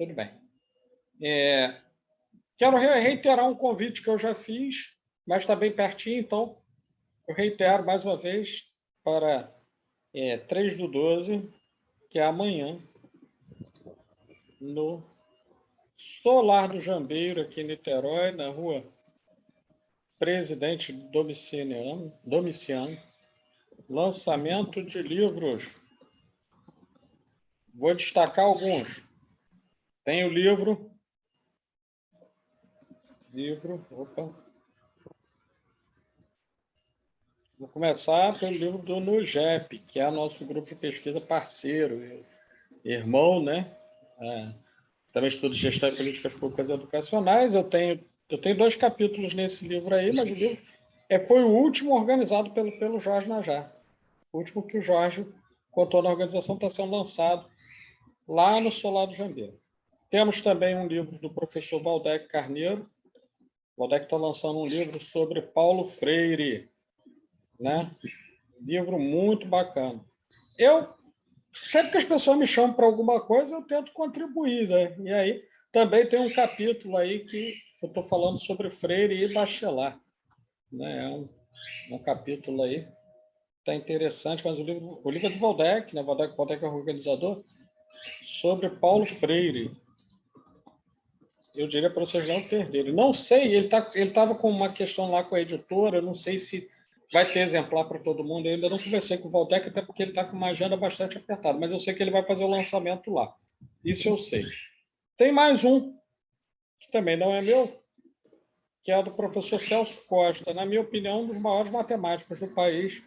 Tudo bem. Quero reiterar um convite que eu já fiz, mas está bem pertinho, então eu reitero mais uma vez para 3/12, que é amanhã, no Solar do Jambeiro, aqui em Niterói, na rua Presidente Domiciano, lançamento de livros. Vou destacar alguns. Tem o livro, opa. Vou começar pelo livro do NUGEP, que é nosso grupo de pesquisa parceiro, irmão, né? Também estudo gestão e políticas públicas educacionais. Eu tenho 2 capítulos nesse livro aí, mas o livro foi o último organizado pelo Jorge Najar. O último que o Jorge contou na organização está sendo lançado lá no Solar do Jambeiro. Temos também um livro do professor Valdec Carneiro. O Valdec está lançando um livro sobre Paulo Freire, né? Livro muito bacana. Sempre que as pessoas me chamam para alguma coisa, eu tento contribuir, né? E aí também tem um capítulo aí que eu estou falando sobre Freire e Bachelard, né? É um capítulo aí, está interessante, mas o livro é do Valdec, né? Valdec é o organizador, sobre Paulo Freire. Eu diria para vocês não perderem. Não sei, ele estava com uma questão lá com a editora, eu não sei se vai ter exemplar para todo mundo. Eu ainda não conversei com o Valdec, até porque ele está com uma agenda bastante apertada, mas eu sei que ele vai fazer o lançamento lá. Isso eu sei. Tem mais um, que também não é meu, que é do professor Celso Costa, na minha opinião, um dos maiores matemáticos do país.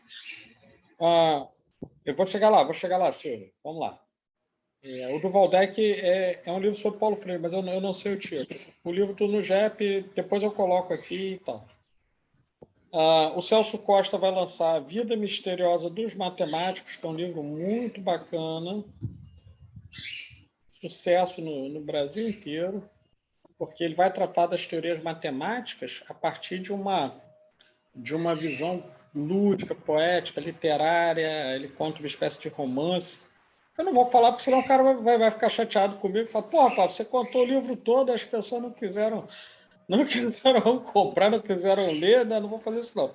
Eu vou chegar lá, Silvio. Vamos lá. O do Valdec é um livro sobre Paulo Freire, mas eu não sei o título. O livro do NUGEP, depois eu coloco aqui e tal. O Celso Costa vai lançar A Vida Misteriosa dos Matemáticos, que é um livro muito bacana, sucesso no Brasil inteiro, porque ele vai tratar das teorias matemáticas a partir de uma visão lúdica, poética, literária. Ele conta uma espécie de romance. Eu não vou falar, porque senão o cara vai ficar chateado comigo e falar: pô, rapaz, você contou o livro todo, as pessoas não quiseram comprar, não quiseram ler, né? Não vou fazer isso, não.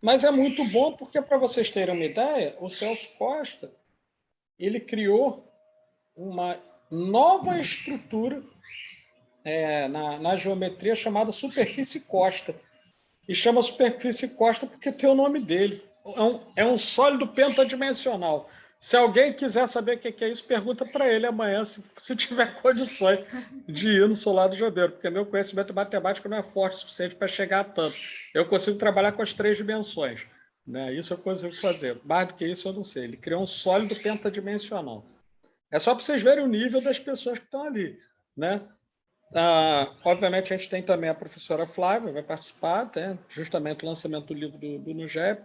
Mas é muito bom, porque, para vocês terem uma ideia, o Celso Costa ele criou uma nova estrutura na geometria chamada superfície Costa. E chama superfície Costa porque tem o nome dele. É um sólido pentadimensional. Se alguém quiser saber o que é isso, pergunta para ele amanhã, se tiver condições de ir no Solar do Jambeiro, porque meu conhecimento matemático não é forte o suficiente para chegar a tanto. Eu consigo trabalhar com as 3 dimensões, né? Isso eu consigo fazer. Mais do que isso, eu não sei. Ele criou um sólido pentadimensional. É só para vocês verem o nível das pessoas que estão ali, né? Obviamente, a gente tem também a professora Flávia, vai participar, justamente do lançamento do livro do NUGEP.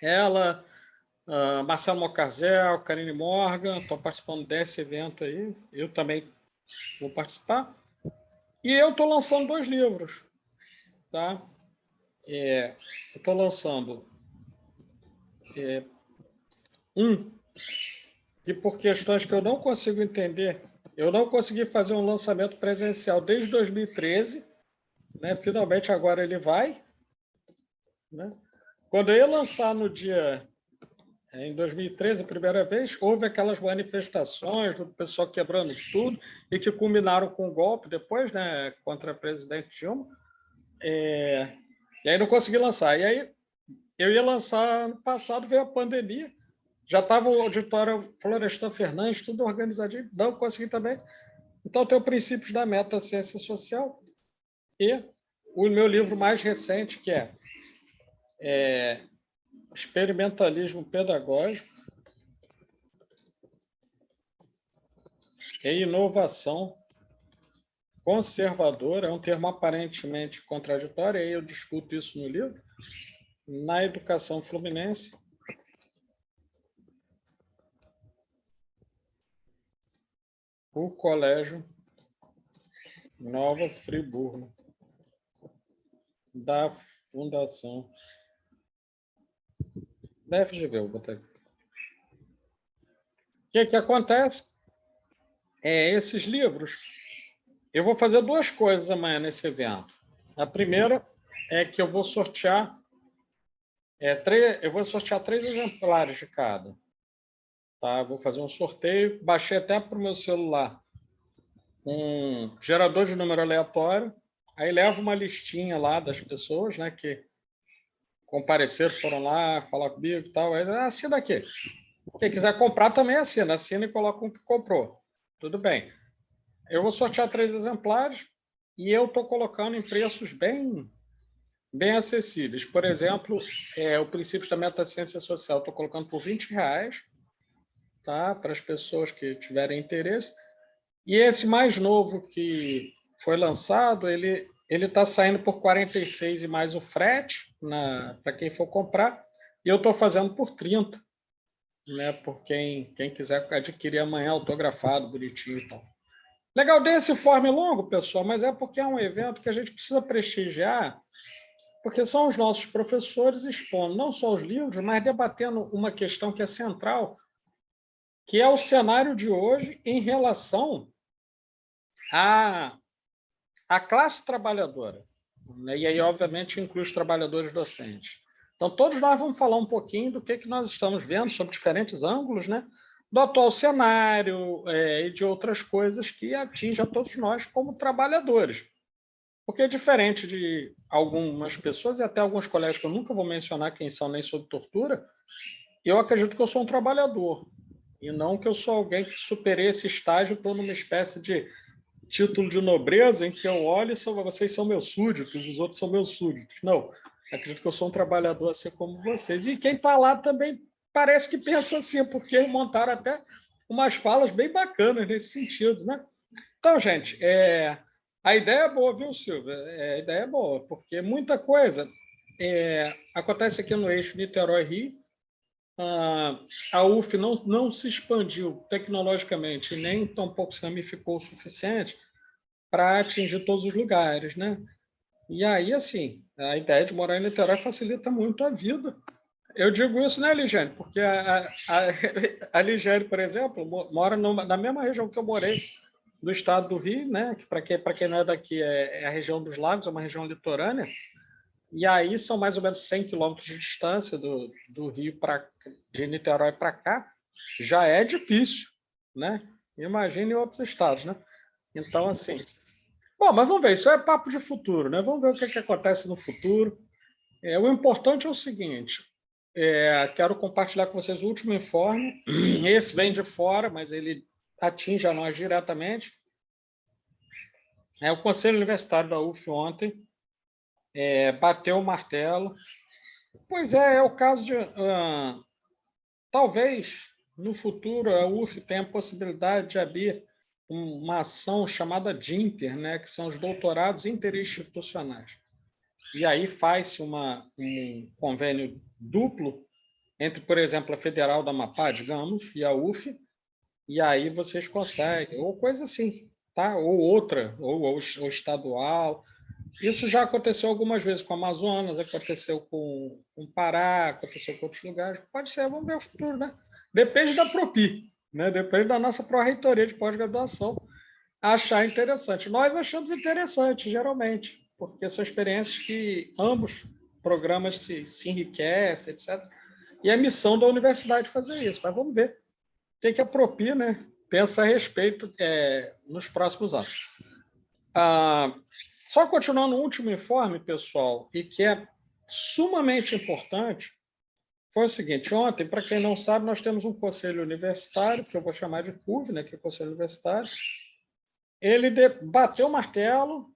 Ela, Marcelo Mocarzel, Karine Morgan, estão participando desse evento aí. Eu também vou participar. E eu estou lançando 2 livros. Tá? Eu estou lançando e por questões que eu não consigo entender, eu não consegui fazer um lançamento presencial desde 2013, né? Finalmente agora ele vai, né? Quando eu ia lançar no dia em 2013, a primeira vez, houve aquelas manifestações do pessoal quebrando tudo e que culminaram com o golpe depois, né, contra a presidente Dilma. E aí não consegui lançar. E aí eu ia lançar ano passado, veio a pandemia. Já estava o auditório Florestan Fernandes, tudo organizadinho, não consegui também. Então, tem o Princípios da Meta-Ciência Social e o meu livro mais recente, que é Experimentalismo Pedagógico e Inovação Conservadora. É um termo aparentemente contraditório, aí eu discuto isso no livro. Na educação fluminense, o Colégio Nova Friburgo, da Fundação da FGV. O que acontece? esses livros, eu vou fazer duas coisas amanhã nesse evento. A primeira é que eu vou sortear eu vou sortear 3 exemplares de cada. Tá? Vou fazer um sorteio. Baixei até para o meu celular um gerador de número aleatório. Aí levo uma listinha lá das pessoas, né, que compareceram, foram lá falar comigo e tal. Aí, assina aqui. Quem quiser comprar também assina e coloca o que comprou. Tudo bem. Eu vou sortear 3 exemplares e eu estou colocando em preços bem acessíveis. Por exemplo, o Princípios da Metaciência Social, estou colocando por R$20, tá? Para as pessoas que tiverem interesse. E esse mais novo que foi lançado, ele está saindo por 46 e mais o frete para quem for comprar. E eu estou fazendo por 30, né? Por quem quiser adquirir amanhã autografado, bonitinho e tal. Legal, desse informe longo, pessoal, mas é porque é um evento que a gente precisa prestigiar, porque são os nossos professores expondo não só os livros, mas debatendo uma questão que é central, que é o cenário de hoje em relação à classe trabalhadora. Né? E aí, obviamente, inclui os trabalhadores docentes. Então, todos nós vamos falar um pouquinho do que nós estamos vendo sob diferentes ângulos, né? Do atual cenário e de outras coisas que atingem a todos nós como trabalhadores. Porque, diferente de algumas pessoas e até alguns colegas que eu nunca vou mencionar quem são nem sob tortura, eu acredito que eu sou um trabalhador e não que eu sou alguém que superei esse estágio e estou numa espécie de título de nobreza em que eu olho e vocês são meus súditos, os outros são meus súditos. Não, acredito que eu sou um trabalhador assim como vocês. E quem está lá também parece que pensa assim, porque montaram até umas falas bem bacanas nesse sentido, né? Então, gente, a ideia é boa, viu, Silvia? A ideia é boa, porque muita coisa acontece aqui no eixo Niterói-Rio. A UF não se expandiu tecnologicamente, nem tampouco se ramificou o suficiente para atingir todos os lugares, né? E aí, assim, a ideia de morar em Niterói facilita muito a vida. Eu digo isso, né, Ligiane? Porque a Ligiane, por exemplo, mora na mesma região que eu morei, do estado do Rio, né? Que para quem não é daqui é a região dos Lagos, é uma região litorânea. E aí são mais ou menos 100 quilômetros de distância do Rio de Niterói para cá. Já é difícil, né? Imagine em outros estados, né? Então, assim... Bom, mas vamos ver, isso é papo de futuro, né? Vamos ver o que acontece no futuro. O importante é o seguinte, quero compartilhar com vocês o último informe. Esse vem de fora, mas ele atinge a nós diretamente. O Conselho Universitário da UF ontem bateu o martelo. Pois é o caso de... talvez, no futuro, a UF tenha a possibilidade de abrir uma ação chamada DINTER, né, que são os doutorados interinstitucionais. E aí faz-se um convênio duplo entre, por exemplo, a Federal da Amapá, digamos, e a UF, e aí vocês conseguem, ou coisa assim, tá? Ou outra, ou estadual. Isso já aconteceu algumas vezes com o Amazonas, aconteceu com o Pará, aconteceu com outros lugares. Pode ser, vamos ver o futuro, né? Depende da Propi, né? Depende da nossa pró-reitoria de pós-graduação achar interessante. Nós achamos interessante, geralmente, porque são experiências que ambos programas se enriquecem, etc. E é missão da universidade fazer isso. Mas vamos ver o que a Propi, né, pensa a respeito nos próximos anos. Só continuando o último informe, pessoal, e que é sumamente importante, foi o seguinte: ontem, para quem não sabe, nós temos um conselho universitário, que eu vou chamar de CUV, né, que é o conselho universitário. Ele bateu o martelo,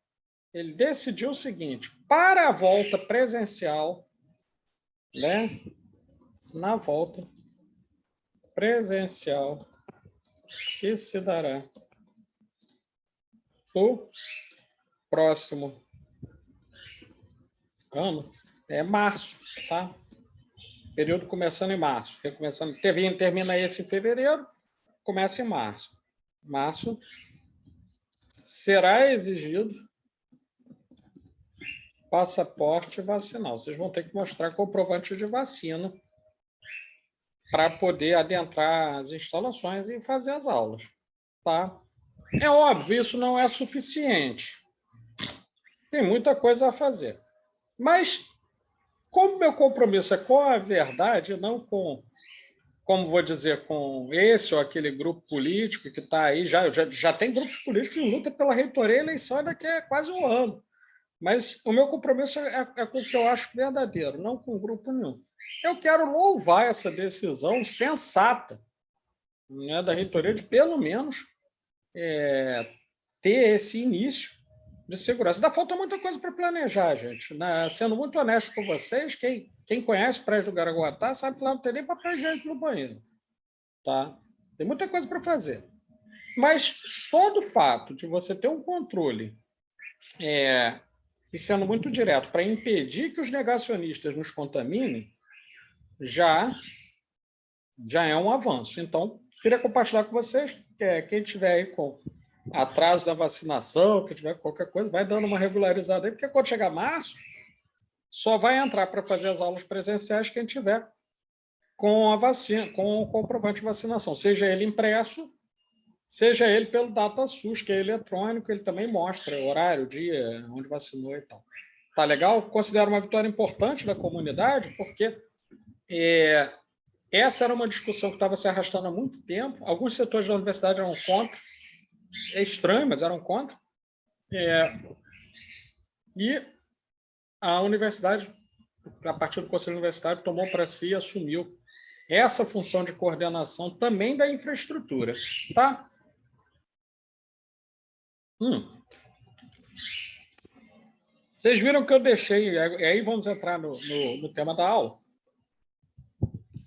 ele decidiu o seguinte: para a volta presencial, né, na volta presencial que se dará o próximo ano, março, tá? Período começando em março. Termina esse em fevereiro, começa em março. Março será exigido passaporte vacinal. Vocês vão ter que mostrar comprovante de vacina para poder adentrar as instalações e fazer as aulas, tá? É óbvio, isso não é suficiente. Tem muita coisa a fazer. Mas, como meu compromisso é com a verdade, não com, como vou dizer, com esse ou aquele grupo político que está aí, já tem grupos políticos que lutam pela reitoria e eleição daqui a quase um ano. Mas o meu compromisso é com o que eu acho verdadeiro, não com grupo nenhum. Eu quero louvar essa decisão sensata, né, da reitoria de, pelo menos, ter esse início de segurança. Ainda falta muita coisa para planejar, gente. Sendo muito honesto com vocês, quem conhece o prédio do Garaguatá sabe que lá não tem nem papel higiênico no banheiro. Tá? Tem muita coisa para fazer. Mas só do fato de você ter um controle e sendo muito direto para impedir que os negacionistas nos contaminem, já é um avanço. Então, queria compartilhar com vocês, quem tiver aí com atraso da vacinação, que tiver qualquer coisa, vai dando uma regularizada aí, porque quando chegar março, só vai entrar para fazer as aulas presenciais quem tiver com a vacina, com o comprovante de vacinação, seja ele impresso, seja ele pelo DataSUS, que é eletrônico, ele também mostra o horário, o dia, onde vacinou e tal. Tá legal? Considero uma vitória importante da comunidade, porque essa era uma discussão que estava se arrastando há muito tempo. Alguns setores da universidade eram contra. É estranho, mas eram contra. E a universidade, a partir do Conselho Universitário, tomou para si e assumiu essa função de coordenação também da infraestrutura. Tá? Vocês viram que eu deixei, e aí vamos entrar no tema da aula.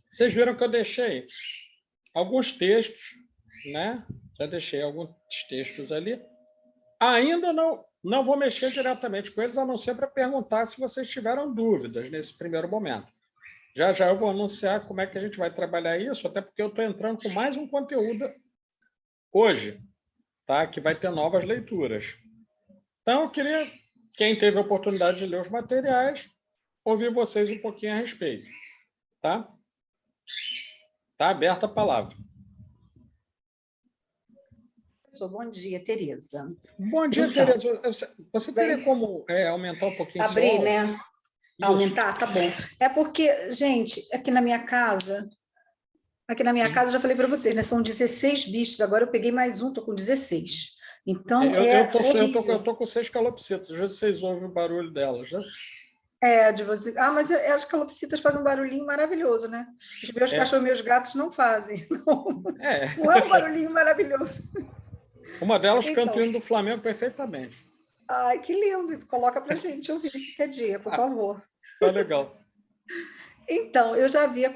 Vocês viram que eu deixei alguns textos, né? Já deixei alguns textos ali. Ainda não vou mexer diretamente com eles, a não ser para perguntar se vocês tiveram dúvidas nesse primeiro momento. Já eu vou anunciar como é que a gente vai trabalhar isso, até porque eu estou entrando com mais um conteúdo hoje, tá? Que vai ter novas leituras. Então, eu queria, quem teve a oportunidade de ler os materiais, ouvir vocês um pouquinho a respeito. Tá? Tá aberta a palavra. Bom dia, Tereza. Bom dia, então, Tereza. Você teria como aumentar um pouquinho abrir, seu áudio? Né? Isso. Aumentar? Tá bom. É porque, gente, aqui na minha casa, eu já falei para vocês, né? São 16 bichos, agora eu peguei mais um, tô com 16. Então, eu tô com 6 calopsitas, às vezes vocês ouvem o barulho delas, né? De você. Mas as calopsitas fazem um barulhinho maravilhoso, né? Os meus cachorros e meus gatos não fazem. Não é um barulhinho maravilhoso. Uma delas canta o hino do Flamengo perfeitamente. Ai, que lindo! Coloca pra gente ouvir qualquer dia, por favor. Tá legal. Então, eu já havia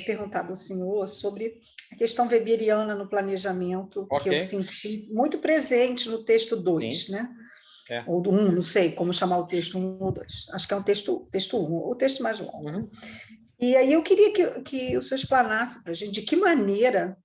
perguntado ao senhor sobre a questão weberiana no planejamento, que eu senti muito presente no texto 2, né? Ou do 1, não sei como chamar o texto 1 ou 2. Acho que é um texto 1, o texto mais longo. Uhum. E aí eu queria que o senhor explanasse para a gente de que maneira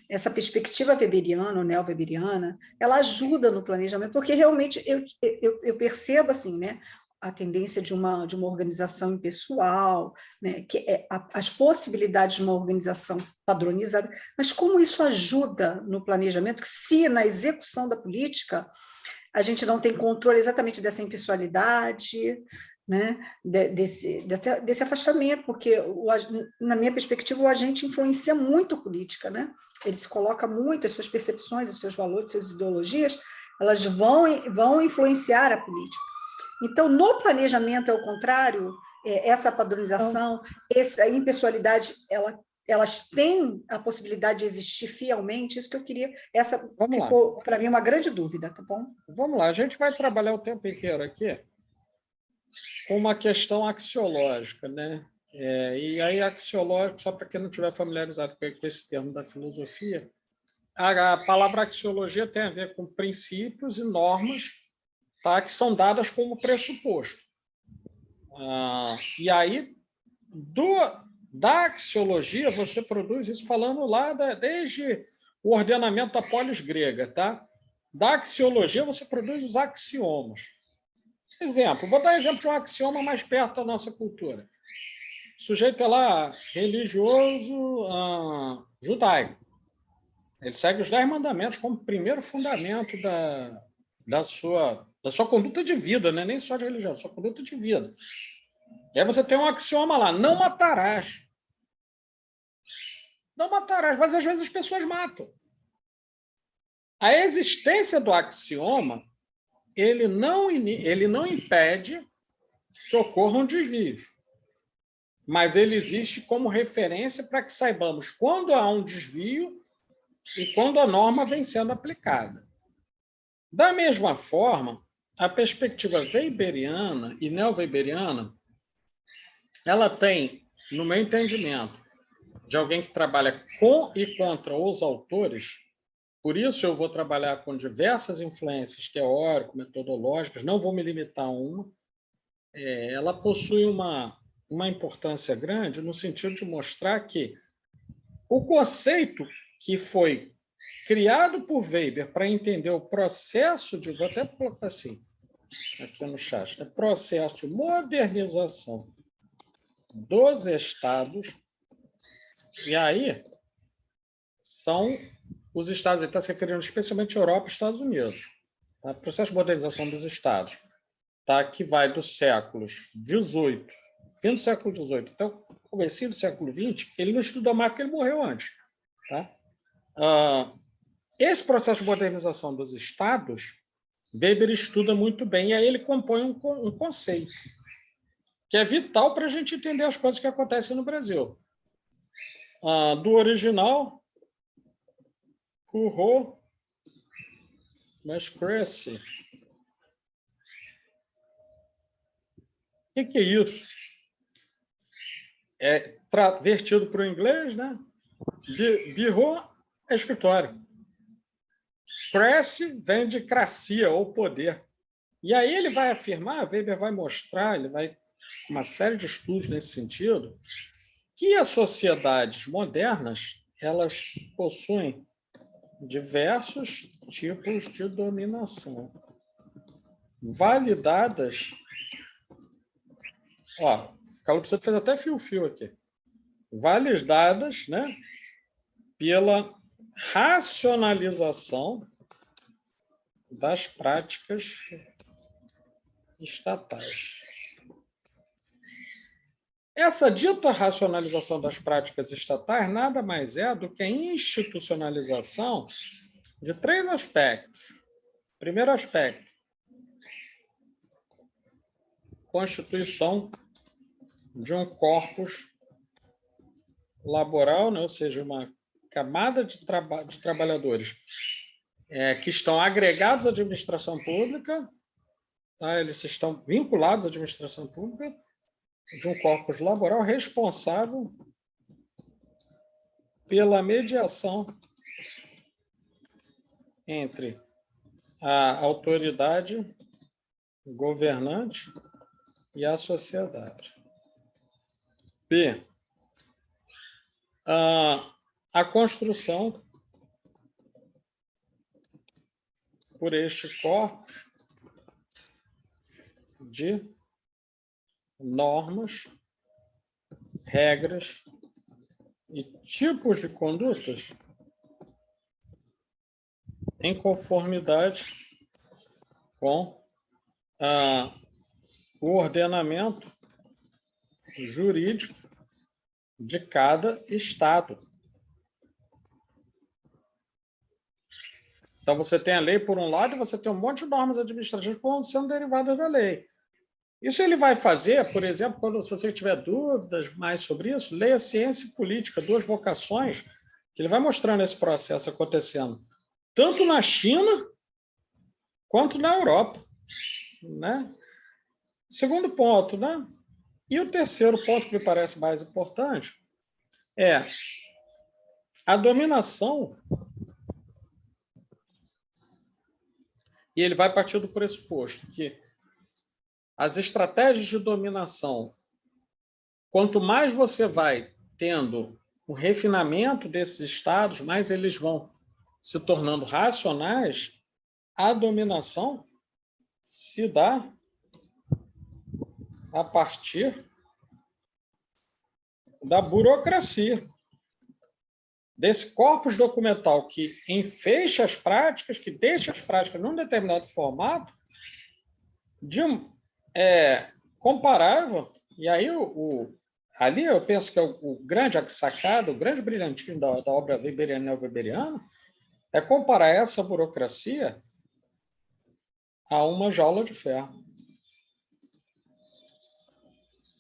essa perspectiva weberiana, ou neo-weberiana, ela ajuda no planejamento, porque realmente eu percebo assim, né, a tendência de uma organização impessoal, né, que as possibilidades de uma organização padronizada, mas como isso ajuda no planejamento, que se na execução da política a gente não tem controle exatamente dessa impessoalidade, né, desse afastamento, porque, na minha perspectiva, o agente influencia muito a política, né? Ele se coloca muito, as suas percepções, os seus valores, as suas ideologias, elas vão influenciar a política. Então, no planejamento, é o contrário, essa padronização, essa impessoalidade, elas têm a possibilidade de existir fielmente, isso que eu queria, essa ficou, para mim, uma grande dúvida, tá bom? Vamos lá, a gente vai trabalhar o tempo inteiro aqui com uma questão axiológica, né? E aí, axiológico, só para quem não estiver familiarizado com esse termo da filosofia, a palavra axiologia tem a ver com princípios e normas, tá, que são dadas como pressuposto. E aí, da axiologia, você produz isso falando lá desde o ordenamento da polis grega. Tá? Da axiologia, você produz os axiomas. Exemplo, vou dar exemplo de um axioma mais perto da nossa cultura. O sujeito é lá religioso judaico. Ele segue os 10 mandamentos como primeiro fundamento da sua conduta de vida, né? Nem só de religião, sua conduta de vida. E aí você tem um axioma lá, não matarás. Não matarás, mas às vezes as pessoas matam. A existência do axioma, ele não impede que ocorra um desvio, mas ele existe como referência para que saibamos quando há um desvio e quando a norma vem sendo aplicada. Da mesma forma, a perspectiva weberiana e neo-weberiana, ela tem, no meu entendimento, de alguém que trabalha com e contra os autores, por isso eu vou trabalhar com diversas influências teórico-metodológicas, não vou me limitar a uma. Ela possui uma importância grande no sentido de mostrar que o conceito que foi criado por Weber para entender o processo de, vou até colocar assim, aqui no chat, processo de modernização dos estados, e aí são os estados, ele está se referindo especialmente à Europa e Estados Unidos. Tá? O processo de modernização dos estados, tá? Que vai dos séculos XVIII, fim do século XVIII, até o começo do século XX, ele não estudou mais porque ele morreu antes. Tá? Esse processo de modernização dos estados, Weber estuda muito bem, e aí ele compõe um conceito que é vital para a gente entender as coisas que acontecem no Brasil. Do original, Curro, mas cresce. O que é isso? Vertido para o inglês, né? Bureau é escritório. Cresce vem de cracia, ou poder. E aí ele vai afirmar, Weber vai mostrar, ele vai uma série de estudos nesse sentido, que as sociedades modernas elas possuem diversos tipos de dominação, validadas. Ó, o Calopsito fez até fio-fio aqui. Validadas, né, pela racionalização das práticas estatais. Essa dita racionalização das práticas estatais nada mais é do que a institucionalização de 3 aspectos. Primeiro aspecto, constituição de um corpus laboral, né? Ou seja, uma camada de trabalhadores que estão agregados à administração pública, tá? Eles estão vinculados à administração pública, de um corpus laboral responsável pela mediação entre a autoridade governante e a sociedade. B. A construção por este corpus de normas, regras e tipos de condutas em conformidade com o ordenamento jurídico de cada estado. Então, você tem a lei por um lado e você tem um monte de normas administrativas que vão sendo derivadas da lei. Isso ele vai fazer, por exemplo, se você tiver dúvidas mais sobre isso, leia Ciência e Política, 2 vocações, que ele vai mostrando esse processo acontecendo, tanto na China quanto na Europa. Né? Segundo ponto, né? E o terceiro ponto que me parece mais importante é a dominação. E ele vai partir do pressuposto que as estratégias de dominação, quanto mais você vai tendo o refinamento desses estados, mais eles vão se tornando racionais, a dominação se dá a partir da burocracia. desse corpus documental que enfeixa as práticas, que deixa as práticas num determinado formato, comparável, e aí ali eu penso que é o grande sacado, o grande brilhantismo da obra weberiana e neo-weberiana é comparar essa burocracia a uma jaula de ferro.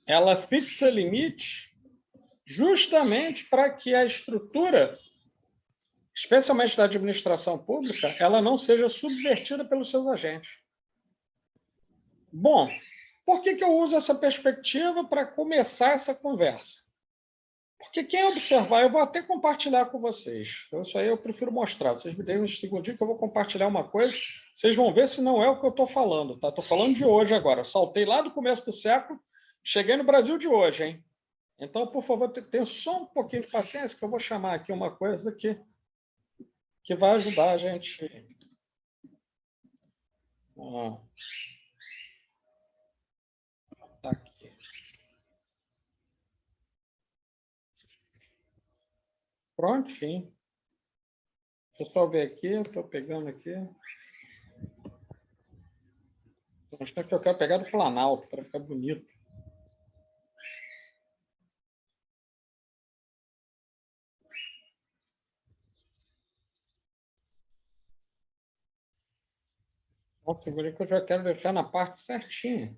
Ela fixa limite justamente para que a estrutura, especialmente da administração pública, ela não seja subvertida pelos seus agentes. Bom, por que eu uso essa perspectiva para começar essa conversa? Porque quem observar, eu vou até compartilhar com vocês. Isso aí eu prefiro mostrar. Vocês me deem um segundinho que eu vou compartilhar uma coisa. Vocês vão ver se não é o que eu estou falando. Tá? Estou falando de hoje agora. Saltei lá do começo do século, cheguei no Brasil de hoje, hein? Então, por favor, tenha só um pouquinho de paciência, que eu vou chamar aqui uma coisa que vai ajudar a gente. Tá aqui. Prontinho. Deixa eu só ver aqui, estou pegando aqui. Acho que eu quero pegar do Planalto, para ficar bonito. Uma figurinha que eu já quero deixar na parte certinha.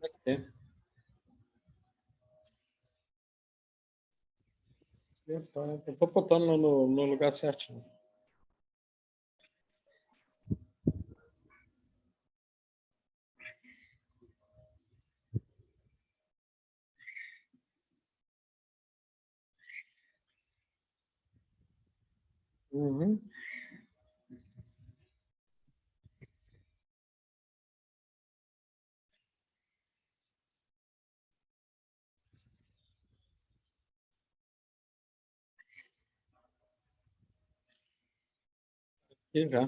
Aqui. Estou botando no lugar certinho. Uhum. E já.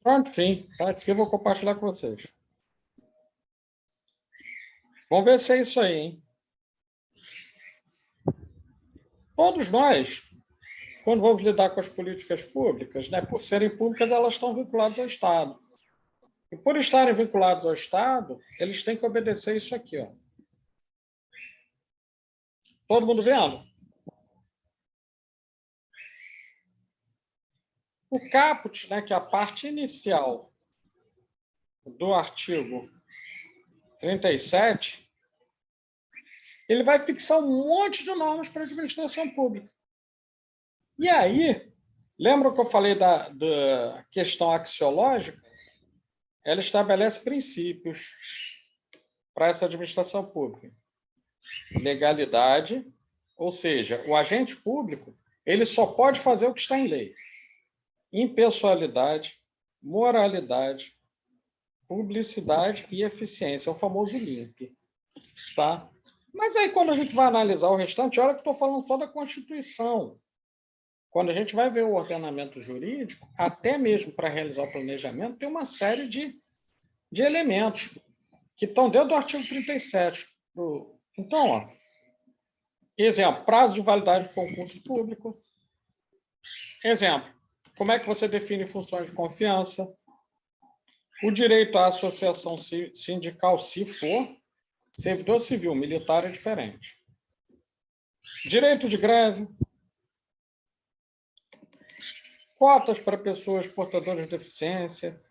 Pronto, sim. Tá aqui, eu vou compartilhar com vocês. Vamos ver se é isso aí, hein? Todos nós, quando vamos lidar com as políticas públicas, né, por serem públicas, elas estão vinculadas ao Estado. E por estarem vinculados ao Estado, eles têm que obedecer isso aqui. Ó. Todo mundo vendo? O caput, né, que é a parte inicial do artigo 37, ele vai fixar um monte de normas para a administração pública. E aí, lembra que eu falei da questão axiológica? Ela estabelece princípios para essa administração pública. Legalidade, ou seja, o agente público ele só pode fazer o que está em lei. Impessoalidade, moralidade, publicidade e eficiência, é o famoso LIMP. Tá? Mas aí, quando a gente vai analisar o restante, olha que estou falando toda a Constituição. Quando a gente vai ver o ordenamento jurídico, até mesmo para realizar o planejamento, tem uma série de elementos que estão dentro do artigo 37. Então, ó, exemplo, prazo de validade do concurso público. Exemplo, como é que você define funções de confiança? O direito à associação sindical, se for, servidor civil, militar é diferente. Direito de greve. Cotas para pessoas portadoras de deficiência.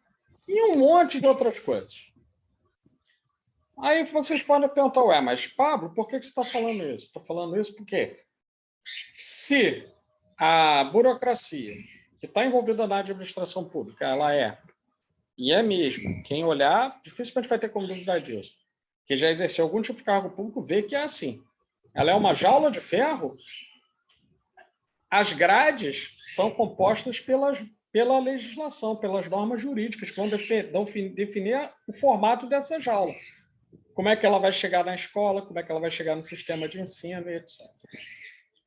E um monte de outras coisas. Aí vocês podem perguntar, ué, mas Pablo, por que você está falando isso? Estou falando isso porque se a burocracia que está envolvida na administração pública, ela é E é mesmo. Quem olhar, dificilmente vai ter como duvidar disso. Quem já exerceu algum tipo de cargo público vê que é assim. Ela é uma jaula de ferro. As grades são compostas pela legislação, pelas normas jurídicas, que vão definir o formato dessa jaula. Como é que ela vai chegar na escola, como é que ela vai chegar no sistema de ensino, etc.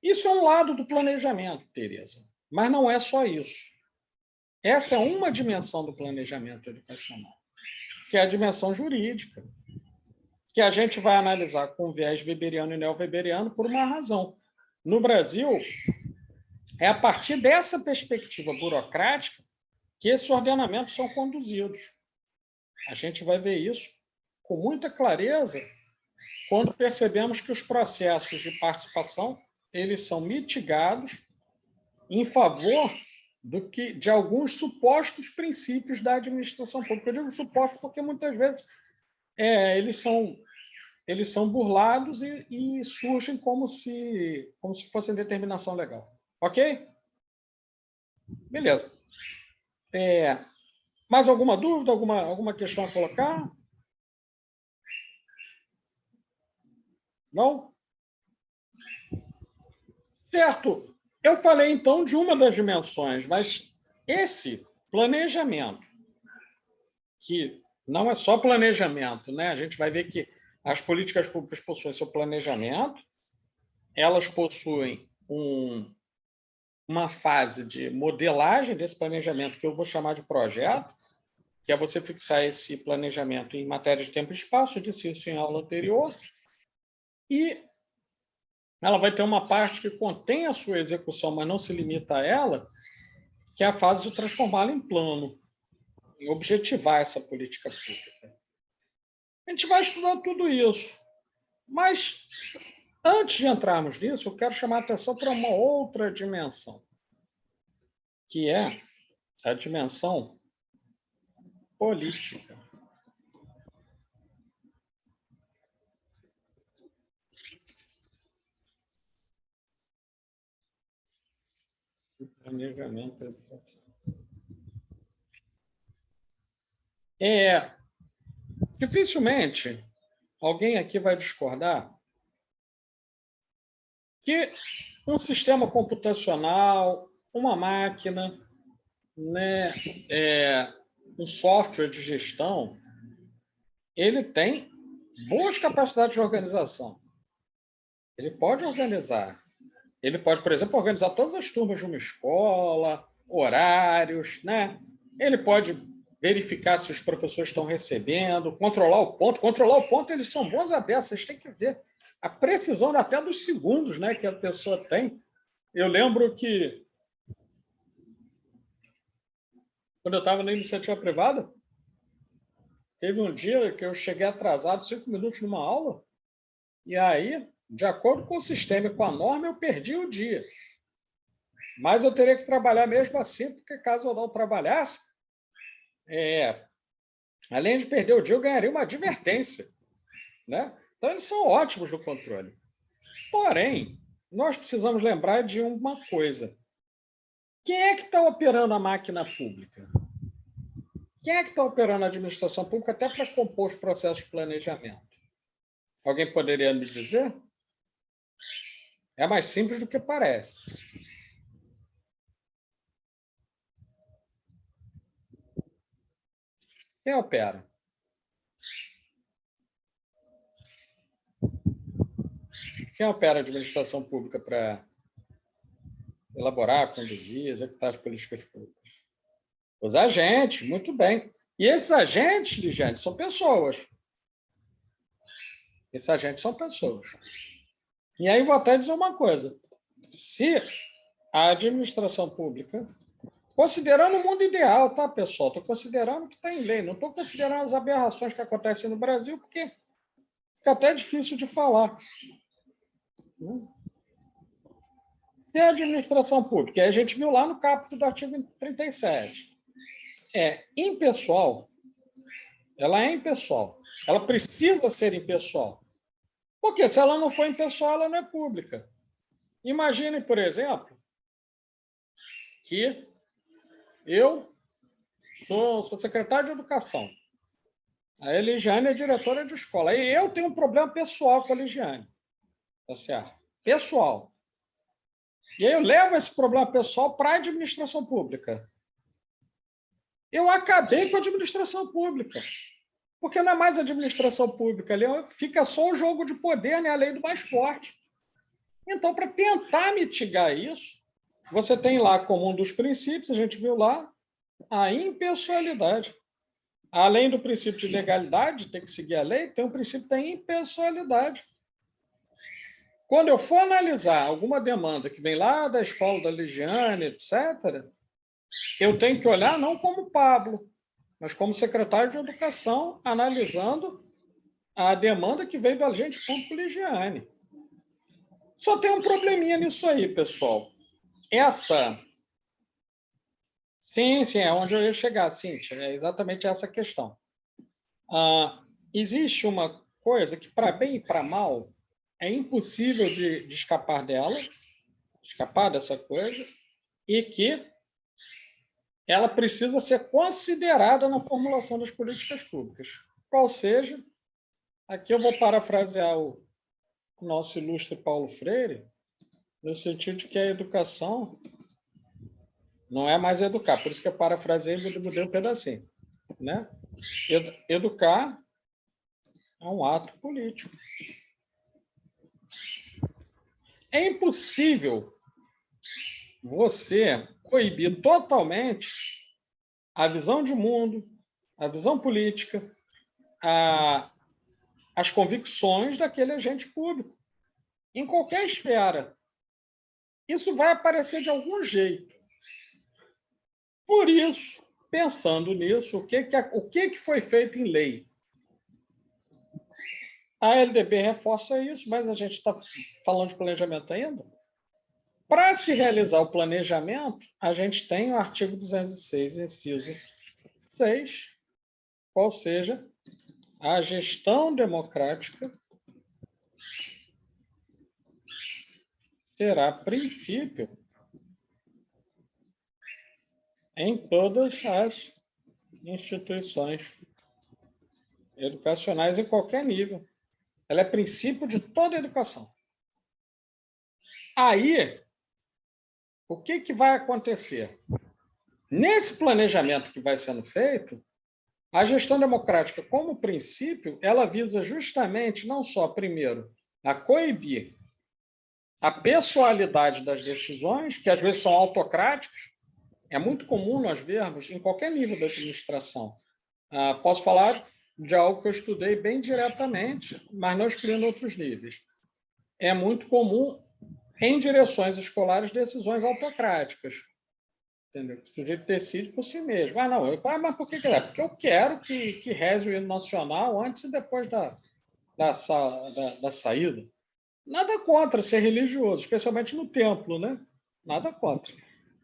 Isso é um lado do planejamento, Tereza, mas não é só isso. Essa é uma dimensão do planejamento educacional, que é a dimensão jurídica, que a gente vai analisar com viés weberiano e neo-weberiano por uma razão. No Brasil, é a partir dessa perspectiva burocrática que esses ordenamentos são conduzidos. A gente vai ver isso com muita clareza quando percebemos que os processos de participação eles são mitigados em favor de alguns supostos princípios da administração pública. Eu digo supostos porque muitas vezes eles são burlados e surgem como se fossem determinação legal. Ok? Beleza. Mais alguma dúvida, alguma questão a colocar? Não? Certo. Eu falei, então, de uma das dimensões, mas esse planejamento, que não é só planejamento, né? A gente vai ver que as políticas públicas possuem seu planejamento, elas possuem uma fase de modelagem desse planejamento, que eu vou chamar de projeto, que é você fixar esse planejamento em matéria de tempo e espaço, eu disse isso em aula anterior, e ela vai ter uma parte que contém a sua execução, mas não se limita a ela, que é a fase de transformá-la em plano, em objetivar essa política pública. A gente vai estudar tudo isso, mas antes de entrarmos nisso, eu quero chamar a atenção para uma outra dimensão, que é a dimensão política. Planejamento. Dificilmente alguém aqui vai discordar que um sistema computacional, uma máquina, né, um software de gestão, ele tem boas capacidades de organização. Ele pode organizar. Ele pode, por exemplo, organizar todas as turmas de uma escola, horários, né? Ele pode verificar se os professores estão recebendo, controlar o ponto. Controlar o ponto, eles são bons a beça, vocês têm que ver a precisão até dos segundos, né, que a pessoa tem. Eu lembro que, quando eu estava na iniciativa privada, teve um dia que eu cheguei atrasado 5 minutos numa aula, e aí, de acordo com o sistema e com a norma, eu perdi o dia. Mas eu teria que trabalhar mesmo assim, porque caso eu não trabalhasse, além de perder o dia, eu ganharia uma advertência, né? Então, eles são ótimos no controle. Porém, nós precisamos lembrar de uma coisa. Quem é que está operando a máquina pública? Quem é que está operando a administração pública até para compor os processos de planejamento? Alguém poderia me dizer? É mais simples do que parece. Quem opera? Quem opera a administração pública para elaborar, conduzir, executar as políticas públicas? Os agentes, muito bem. E esses agentes, Ligiane, são pessoas. Esses agentes são pessoas. E aí vou até dizer uma coisa. Se a administração pública, considerando o mundo ideal, tá, pessoal? Estou considerando que está em lei, não estou considerando as aberrações que acontecem no Brasil, porque fica até difícil de falar. Se a administração pública, a gente viu lá no caput do artigo 37, é impessoal, ela é impessoal, ela precisa ser impessoal. Porque se ela não for impessoal, ela não é pública. Imagine, por exemplo, que eu sou secretário de Educação. A Eligiane é diretora de escola. E eu tenho um problema pessoal com a Eligiane. Tá certo? Pessoal. E aí eu levo esse problema pessoal para a administração pública. Eu acabei com a administração pública. Porque não é mais administração pública. Ali fica só o jogo de poder, né? A lei do mais forte. Então, para tentar mitigar isso, você tem lá como um dos princípios, a gente viu lá, a impessoalidade. Além do princípio de legalidade, tem que seguir a lei, tem o princípio da impessoalidade. Quando eu for analisar alguma demanda que vem lá da escola da Eligiane, etc., eu tenho que olhar não como Pablo, mas como secretário de Educação, analisando a demanda que veio do agente público Eligiane. Só tem um probleminha nisso aí, pessoal. Sim, é onde eu ia chegar, Cíntia, é exatamente essa questão. Existe uma coisa que, para bem e para mal, é impossível de escapar dela, escapar dessa coisa, e que ela precisa ser considerada na formulação das políticas públicas. Qual seja, aqui eu vou parafrasear o nosso ilustre Paulo Freire, no sentido de que a educação não é mais educar, por isso que eu parafraseei e mudei um pedacinho. Né? Educar é um ato político. É impossível você coibir totalmente a visão de mundo, a visão política, as convicções daquele agente público, em qualquer esfera. Isso vai aparecer de algum jeito. Por isso, pensando nisso, o que foi feito em lei? A LDB reforça isso, mas a gente está falando de planejamento ainda. Para se realizar o planejamento, a gente tem o artigo 206, inciso 6, qual seja a gestão democrática será princípio em todas as instituições educacionais em qualquer nível. Ela é princípio de toda a educação. Aí, o que vai acontecer? Nesse planejamento que vai sendo feito, a gestão democrática, como princípio, ela visa justamente, não só, primeiro, a coibir a pessoalidade das decisões, que às vezes são autocráticas. É muito comum nós vermos em qualquer nível da administração. Posso falar de algo que eu estudei bem diretamente, mas não excluindo outros níveis. É muito comum, em direções escolares, decisões autocráticas. Entendeu? O sujeito decide por si mesmo. Mas por que é? Porque eu quero que reze o hino nacional antes e depois da saída. Nada contra ser religioso, especialmente no templo, né? Nada contra.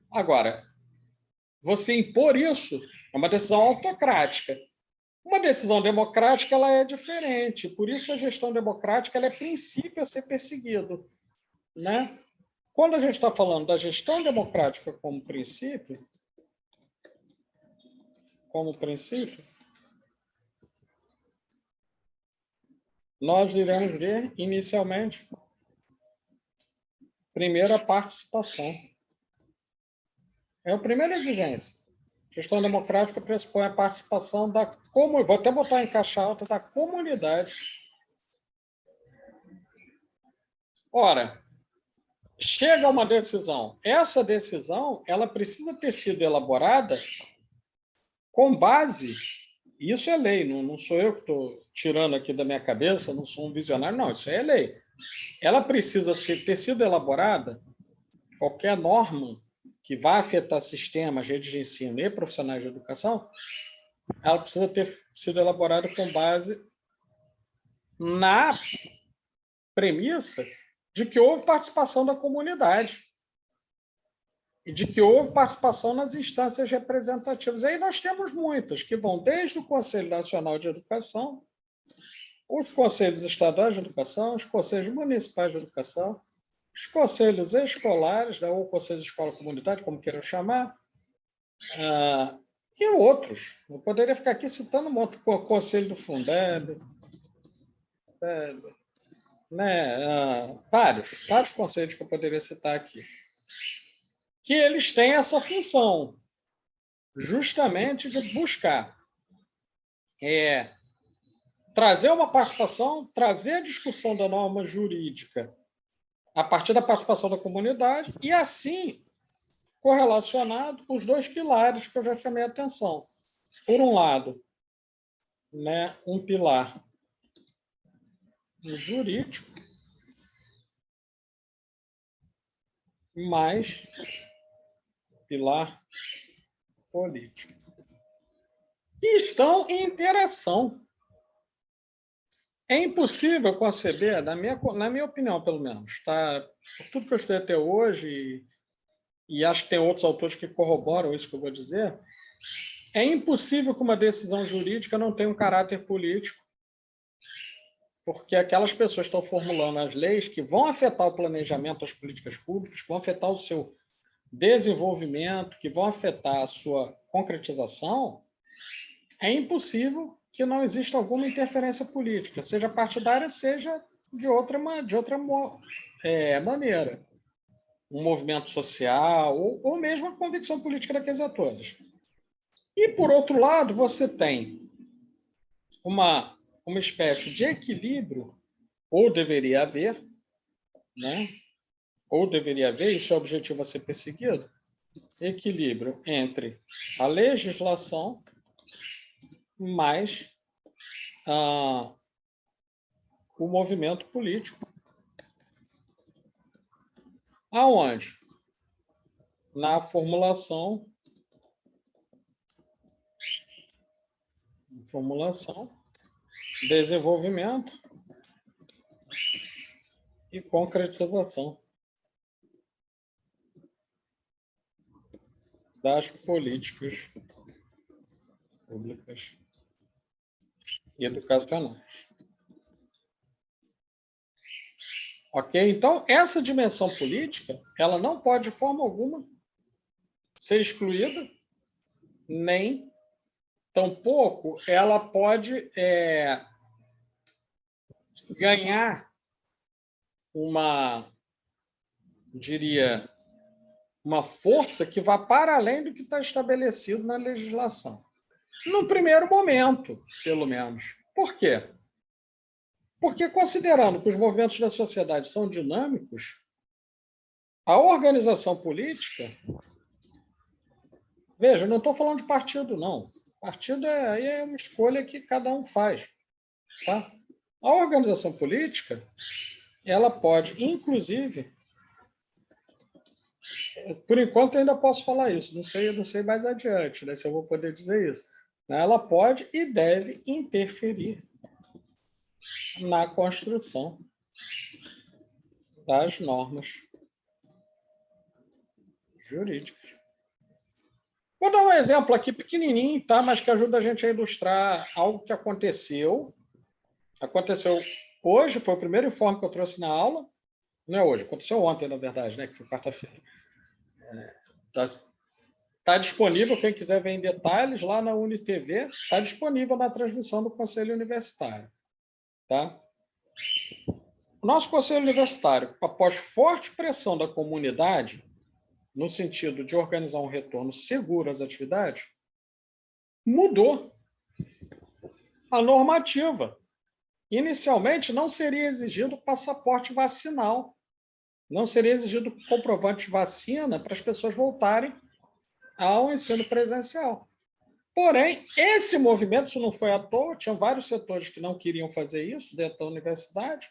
Agora, você impor isso é uma decisão autocrática. Uma decisão democrática ela é diferente. Por isso, a gestão democrática ela é princípio a ser perseguido. Né? Quando a gente está falando da gestão democrática como princípio, nós iremos ver, inicialmente, primeiro, a participação. É a primeira exigência. Gestão democrática pressupõe a participação da comunidade, vou até botar em caixa alta, da comunidade. Ora, chega a uma decisão. Essa decisão ela precisa ter sido elaborada com base, isso é lei, não sou eu que estou tirando aqui da minha cabeça, não sou um visionário, não, isso é lei. Ela precisa ter sido elaborada, qualquer norma que vai afetar sistemas, redes de ensino e profissionais de educação, ela precisa ter sido elaborada com base na premissa de que houve participação da comunidade e de que houve participação nas instâncias representativas. Aí nós temos muitas, que vão desde o Conselho Nacional de Educação, os Conselhos Estaduais de Educação, os Conselhos Municipais de Educação, os Conselhos Escolares, ou Conselhos de Escola Comunitária, como queiram chamar, e outros. Eu poderia ficar aqui citando um monte, o Conselho do Fundeb, né? Vários conselhos que eu poderia citar aqui, que eles têm essa função, justamente de buscar trazer uma participação, trazer a discussão da norma jurídica a partir da participação da comunidade e, assim, correlacionado os dois pilares que eu já chamei a atenção. Por um lado, né, um pilar jurídico, mais pilar político. E estão em interação. É impossível conceber, na minha opinião, pelo menos, tá? Por tudo que eu estudei até hoje, e acho que tem outros autores que corroboram isso que eu vou dizer, é impossível que uma decisão jurídica não tenha um caráter político, porque aquelas pessoas estão formulando as leis que vão afetar o planejamento das políticas públicas, que vão afetar o seu desenvolvimento, que vão afetar a sua concretização. É impossível que não exista alguma interferência política, seja partidária, seja de outra maneira. Um movimento social ou mesmo a convicção política daqueles atores. E, por outro lado, você tem uma espécie de equilíbrio, ou deveria haver, né? Ou deveria haver, isso é o objetivo a ser perseguido, equilíbrio entre a legislação mais o movimento político. Aonde? Na formulação, desenvolvimento e concretização das políticas públicas e educacionais. Ok? Então, essa dimensão política, ela não pode, de forma alguma, ser excluída, nem tampouco ela pode ganhar uma força que vá para além do que está estabelecido na legislação. No primeiro momento, pelo menos. Por quê? Porque, considerando que os movimentos da sociedade são dinâmicos, a organização política... Veja, não estou falando de partido, não. Partido é uma escolha que cada um faz. Tá? A organização política, ela pode, inclusive... Por enquanto, eu ainda posso falar isso. Não sei mais adiante, né, se eu vou poder dizer isso. Ela pode e deve interferir na construção das normas jurídicas. Vou dar um exemplo aqui pequenininho, tá? Mas que ajuda a gente a ilustrar algo que aconteceu. Aconteceu hoje, foi o primeiro informe que eu trouxe na aula. Não é hoje, aconteceu ontem, na verdade, né? Que foi quarta-feira. Está disponível, quem quiser ver em detalhes, lá na UniTV, está disponível na transmissão do Conselho Universitário. Tá? O nosso Conselho Universitário, após forte pressão da comunidade, no sentido de organizar um retorno seguro às atividades, mudou a normativa. Inicialmente, não seria exigido passaporte vacinal, não seria exigido comprovante de vacina para as pessoas voltarem ao ensino presencial. Porém, esse movimento, isso não foi à toa, tinha vários setores que não queriam fazer isso dentro da universidade.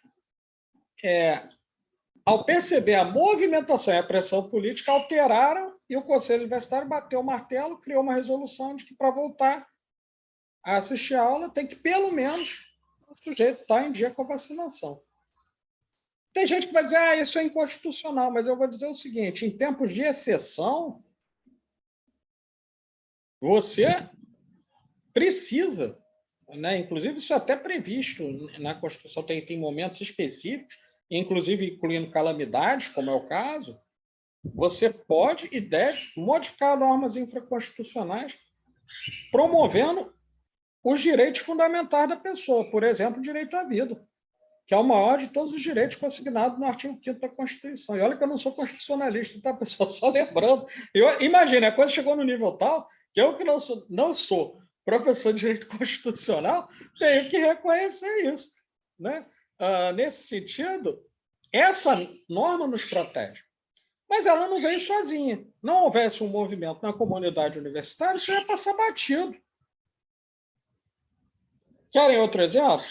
Ao perceber a movimentação e a pressão política, alteraram e o Conselho Universitário bateu o martelo, criou uma resolução de que, para voltar a assistir a aula, tem que, pelo menos, o sujeito estar em dia com a vacinação. Tem gente que vai dizer, isso é inconstitucional, mas eu vou dizer o seguinte, em tempos de exceção, você precisa, né? Inclusive isso é até previsto na Constituição, tem momentos específicos, inclusive incluindo calamidades, como é o caso, você pode e deve modificar normas infraconstitucionais promovendo os direitos fundamentais da pessoa, por exemplo, o direito à vida, que é o maior de todos os direitos consignados no artigo 5º da Constituição. E olha que eu não sou constitucionalista, tá, pessoal? Só lembrando. Imagina, a coisa chegou no nível tal que eu que não sou professor de direito constitucional, tenho que reconhecer isso. Né? Nesse sentido, essa norma nos protege. Mas ela não veio sozinha. Não houvesse um movimento na comunidade universitária, isso ia passar batido. Querem outro exemplo?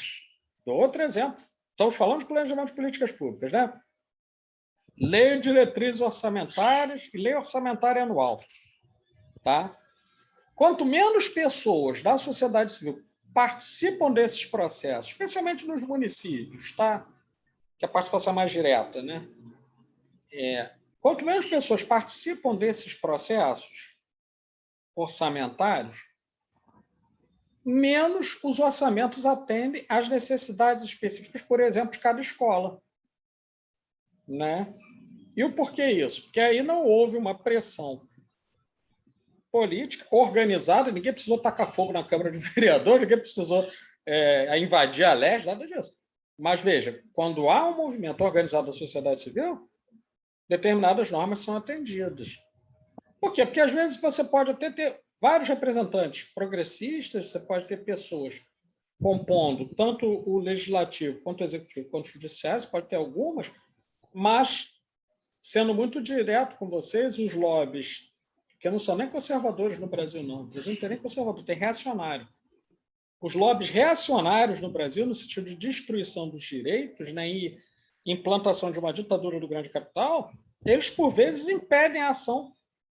Dou outro exemplo. Estamos falando de planejamento de políticas públicas, né? Lei de diretrizes orçamentárias e lei orçamentária anual. Tá? Quanto menos pessoas da sociedade civil participam desses processos, especialmente nos municípios, tá? Que a participação é mais direta, né? Quanto menos pessoas participam desses processos orçamentários, menos os orçamentos atendem às necessidades específicas, por exemplo, de cada escola. Né? E o porquê isso? Porque aí não houve uma pressão política organizada, ninguém precisou tacar fogo na Câmara de Vereadores, ninguém precisou invadir a leste, nada disso. Mas veja, quando há um movimento organizado da sociedade civil, determinadas normas são atendidas. Por quê? Porque às vezes você pode até ter vários representantes progressistas, você pode ter pessoas compondo tanto o legislativo, quanto o executivo, quanto o judiciário, você pode ter algumas, mas, sendo muito direto com vocês, os lobbies, que não são nem conservadores no Brasil, não. O Brasil não tem nem conservador, tem reacionário. Os lobbies reacionários no Brasil, no sentido de destruição dos direitos, né, e implantação de uma ditadura do grande capital, eles, por vezes, impedem a ação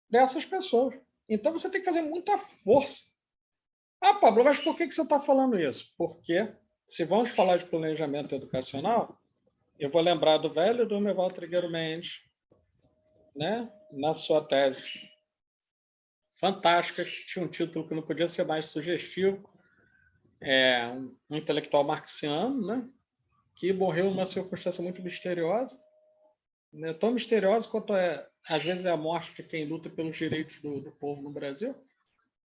dessas pessoas. Então, você tem que fazer muita força. Ah, Pablo, mas por que você está falando isso? Porque, se vamos falar de planejamento educacional, eu vou lembrar do velho Durmeval Trigueiro Mendes, né, na sua tese fantástica, que tinha um título que não podia ser mais sugestivo, um intelectual marxiano, né, que morreu numa circunstância muito misteriosa, né, tão misteriosa quanto às vezes é a morte de quem luta pelos direitos do povo no Brasil,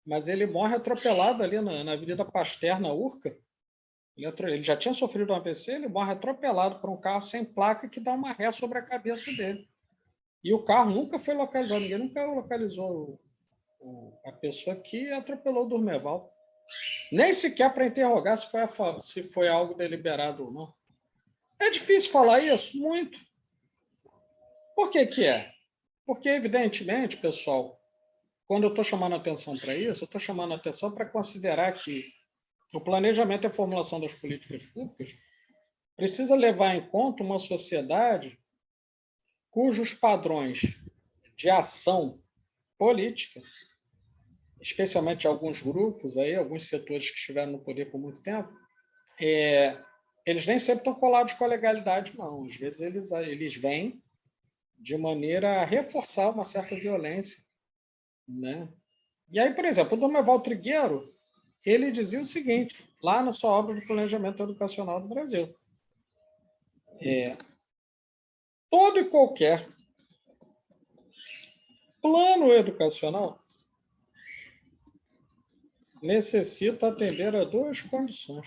mas ele morre atropelado ali na Avenida Pasteur, na Urca. Ele já tinha sofrido um AVC, ele morre atropelado por um carro sem placa que dá uma ré sobre a cabeça dele. E o carro nunca foi localizado, ninguém nunca localizou a pessoa que atropelou o Durmeval. Nem sequer para interrogar se foi algo deliberado ou não. É difícil falar isso? Muito. Por que que é? Porque, evidentemente, pessoal, quando eu estou chamando a atenção para isso, eu estou chamando a atenção para considerar que o planejamento e a formulação das políticas públicas precisa levar em conta uma sociedade cujos padrões de ação política, especialmente alguns grupos, aí, alguns setores que estiveram no poder por muito tempo, eles nem sempre estão colados com a legalidade, não. Às vezes eles vêm de maneira a reforçar uma certa violência. Né? E aí, por exemplo, o Durmeval Trigueiro, ele dizia o seguinte, lá na sua obra de planejamento educacional do Brasil. Todo e qualquer plano educacional necessita atender a duas condições.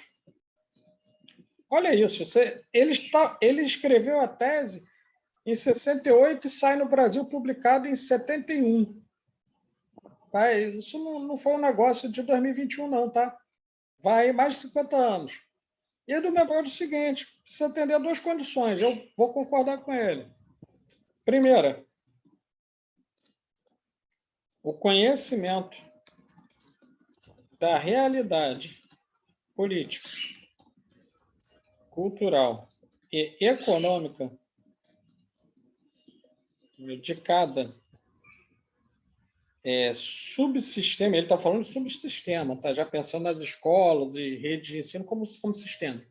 Olha isso, ele escreveu a tese em 68 e sai no Brasil publicado em 71. Tá? Isso não foi um negócio de 2021, não, tá? Vai mais de 50 anos. E do meu modo é o seguinte, precisa atender a duas condições, eu vou concordar com ele. Primeira, o conhecimento da realidade política, cultural e econômica de cada subsistema, ele está falando de subsistema, tá? Já pensando nas escolas e redes de ensino como sistema,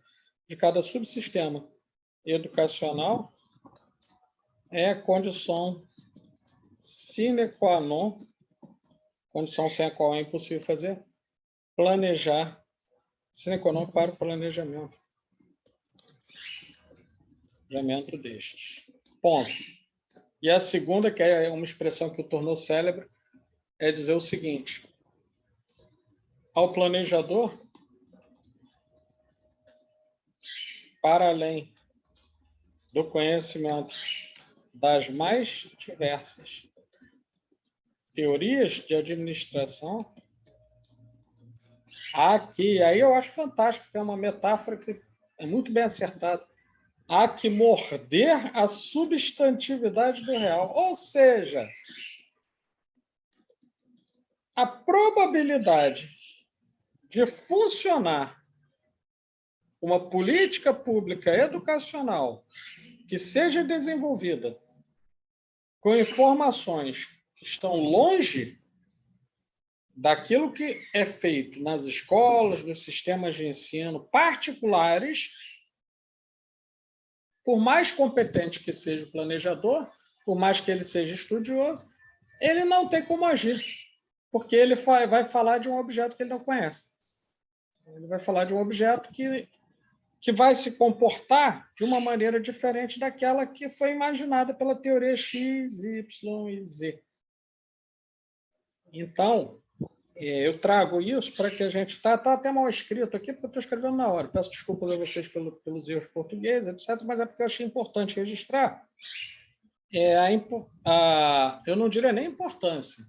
de cada subsistema educacional é condição sine qua non, condição sem a qual é impossível fazer, planejar, sine qua non para o planejamento destes. Ponto. E a segunda, que é uma expressão que o tornou célebre, é dizer o seguinte, ao planejador, para além do conhecimento das mais diversas teorias de administração, aqui, aí eu acho fantástico, é uma metáfora que é muito bem acertada, há que morder a substantividade do real, ou seja, a probabilidade de funcionar uma política pública educacional que seja desenvolvida com informações que estão longe daquilo que é feito nas escolas, nos sistemas de ensino particulares, por mais competente que seja o planejador, por mais que ele seja estudioso, ele não tem como agir, porque ele vai falar de um objeto que ele não conhece. Ele vai falar de um objeto que vai se comportar de uma maneira diferente daquela que foi imaginada pela teoria X, Y e Z. Então, eu trago isso para que a gente... Está até mal escrito aqui, porque eu estou escrevendo na hora. Peço desculpas a vocês pelos erros portugueses, etc., mas é porque eu achei importante registrar. Eu não diria nem importância,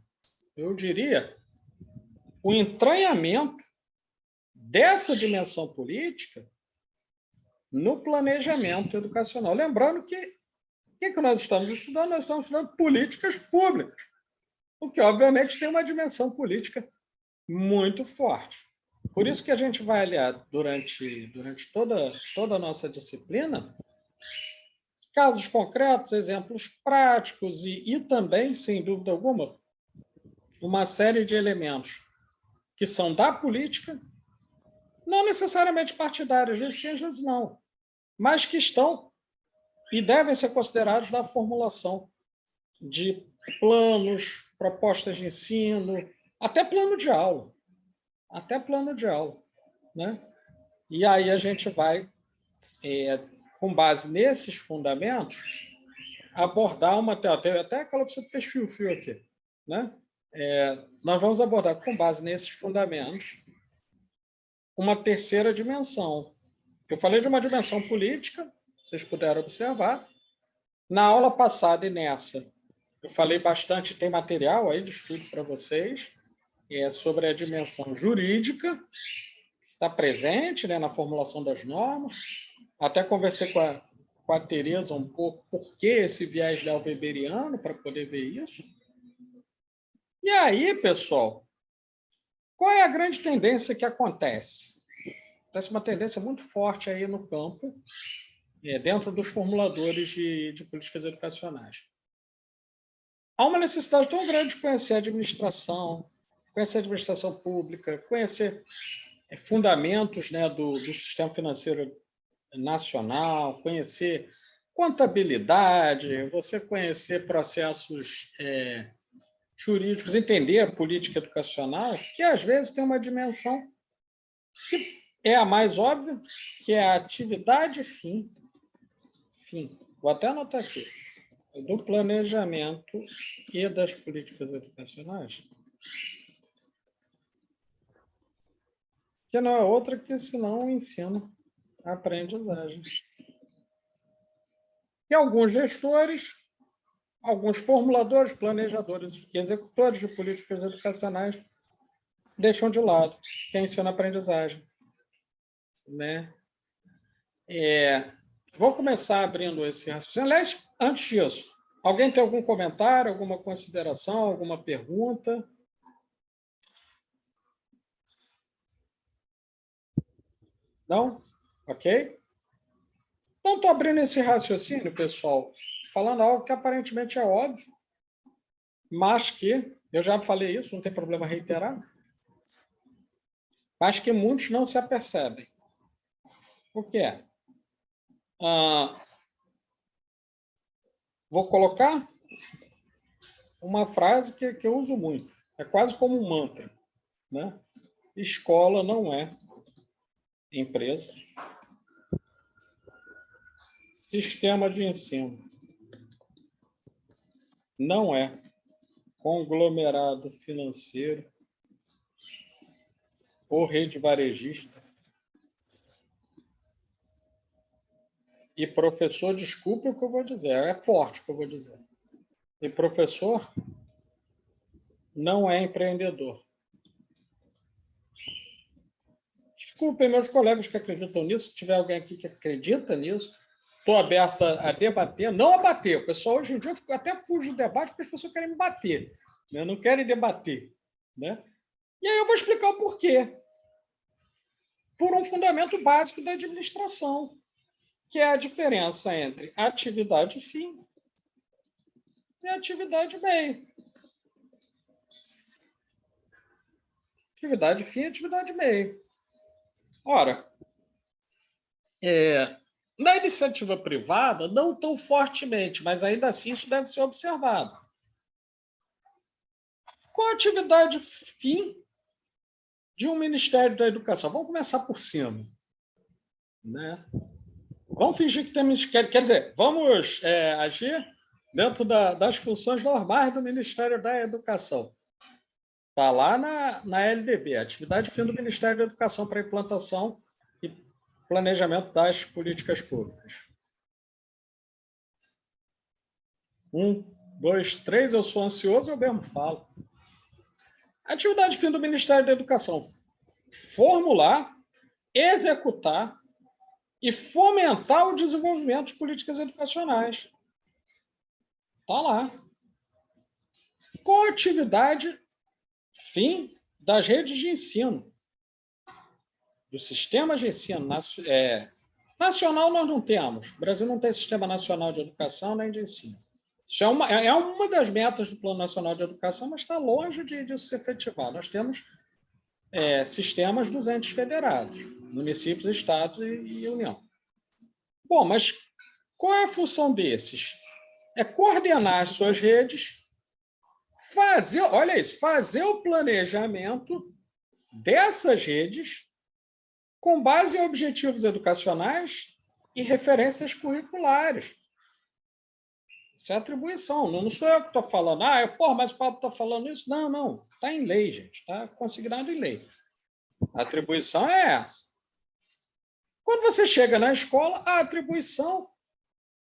eu diria o entranhamento dessa dimensão política no planejamento educacional. Lembrando que o que nós estamos estudando? Nós estamos estudando políticas públicas, o que, obviamente, tem uma dimensão política muito forte. Por isso que a gente vai aliar, durante toda a nossa disciplina, casos concretos, exemplos práticos e também, sem dúvida alguma, uma série de elementos que são da política, não necessariamente partidários, às vezes não, mas que estão e devem ser considerados na formulação de planos, propostas de ensino, até plano de aula. Né? E aí a gente vai, com base nesses fundamentos, abordar uma... Até aquela que você fez fio-fio aqui. Né? Nós vamos abordar, com base nesses fundamentos, uma terceira dimensão. Eu falei de uma dimensão política, vocês puderam observar. Na aula passada e nessa, eu falei bastante, tem material aí de estudo para vocês, sobre a dimensão jurídica, que está presente, né, na formulação das normas. Até conversei com a Tereza um pouco por que esse viés weberiano, para poder ver isso. E aí, pessoal, qual é a grande tendência que acontece? Acontece uma tendência muito forte aí no campo, dentro dos formuladores de políticas educacionais. Há uma necessidade tão grande de conhecer a administração pública, conhecer fundamentos, né, do sistema financeiro nacional, conhecer contabilidade, você conhecer processos jurídicos, entender a política educacional, que às vezes tem uma dimensão que é a mais óbvia, que é a atividade fim. Vou até anotar aqui. Do planejamento e das políticas educacionais, que não é outra que senão o ensino, a aprendizagem. E alguns gestores, alguns formuladores, planejadores e executores de políticas educacionais deixam de lado que é ensino-aprendizagem. Né? Vou começar abrindo esse raciocínio. Aliás, antes disso, alguém tem algum comentário, alguma consideração, alguma pergunta? Não? Ok? Então, estou abrindo esse raciocínio, pessoal, falando algo que aparentemente é óbvio, mas que, eu já falei isso, não tem problema reiterar, mas que muitos não se apercebem. O que é? Vou colocar uma frase que eu uso muito, é quase como um mantra, né? Escola não é empresa, sistema de ensino não é conglomerado financeiro, ou rede varejista. E professor, desculpe o que eu vou dizer, é forte o que eu vou dizer. E professor não é empreendedor. Desculpem meus colegas que acreditam nisso, se tiver alguém aqui que acredita nisso, estou aberto a debater, não a bater. O pessoal hoje em dia até fuge do debate porque as pessoas querem me bater, né? Não querem debater, né? E aí eu vou explicar o porquê. Por um fundamento básico da administração, que é a diferença entre atividade fim e atividade meio. Atividade fim e atividade meio. Ora, na iniciativa privada, não tão fortemente, mas ainda assim isso deve ser observado. Qual a atividade fim de um Ministério da Educação? Vamos começar por cima, né? Vamos fingir que temos... Quer dizer, vamos agir dentro das funções normais do Ministério da Educação. Está lá na LDB, Atividade Fim do Ministério da Educação para implantação e planejamento das políticas públicas. 1, 2, 3, eu sou ansioso, eu mesmo falo. Atividade fim do Ministério da Educação: formular, executar e fomentar o desenvolvimento de políticas educacionais. Está lá. Qual a atividade fim das redes de ensino? Dos sistemas de ensino. Nacional nós não temos. O Brasil não tem sistema nacional de educação nem de ensino. Isso é uma das metas do Plano Nacional de Educação, mas está longe disso se efetivar. Nós temos sistemas dos entes federados, municípios, estados e União. Bom, mas qual é a função desses? É coordenar as suas redes, fazer o planejamento dessas redes com base em objetivos educacionais e referências curriculares. Isso é atribuição, não sou eu que estou falando. Mas o Pablo está falando isso? Não. Está em lei, gente. Está consignado em lei. A atribuição é essa. Quando você chega na escola, a atribuição,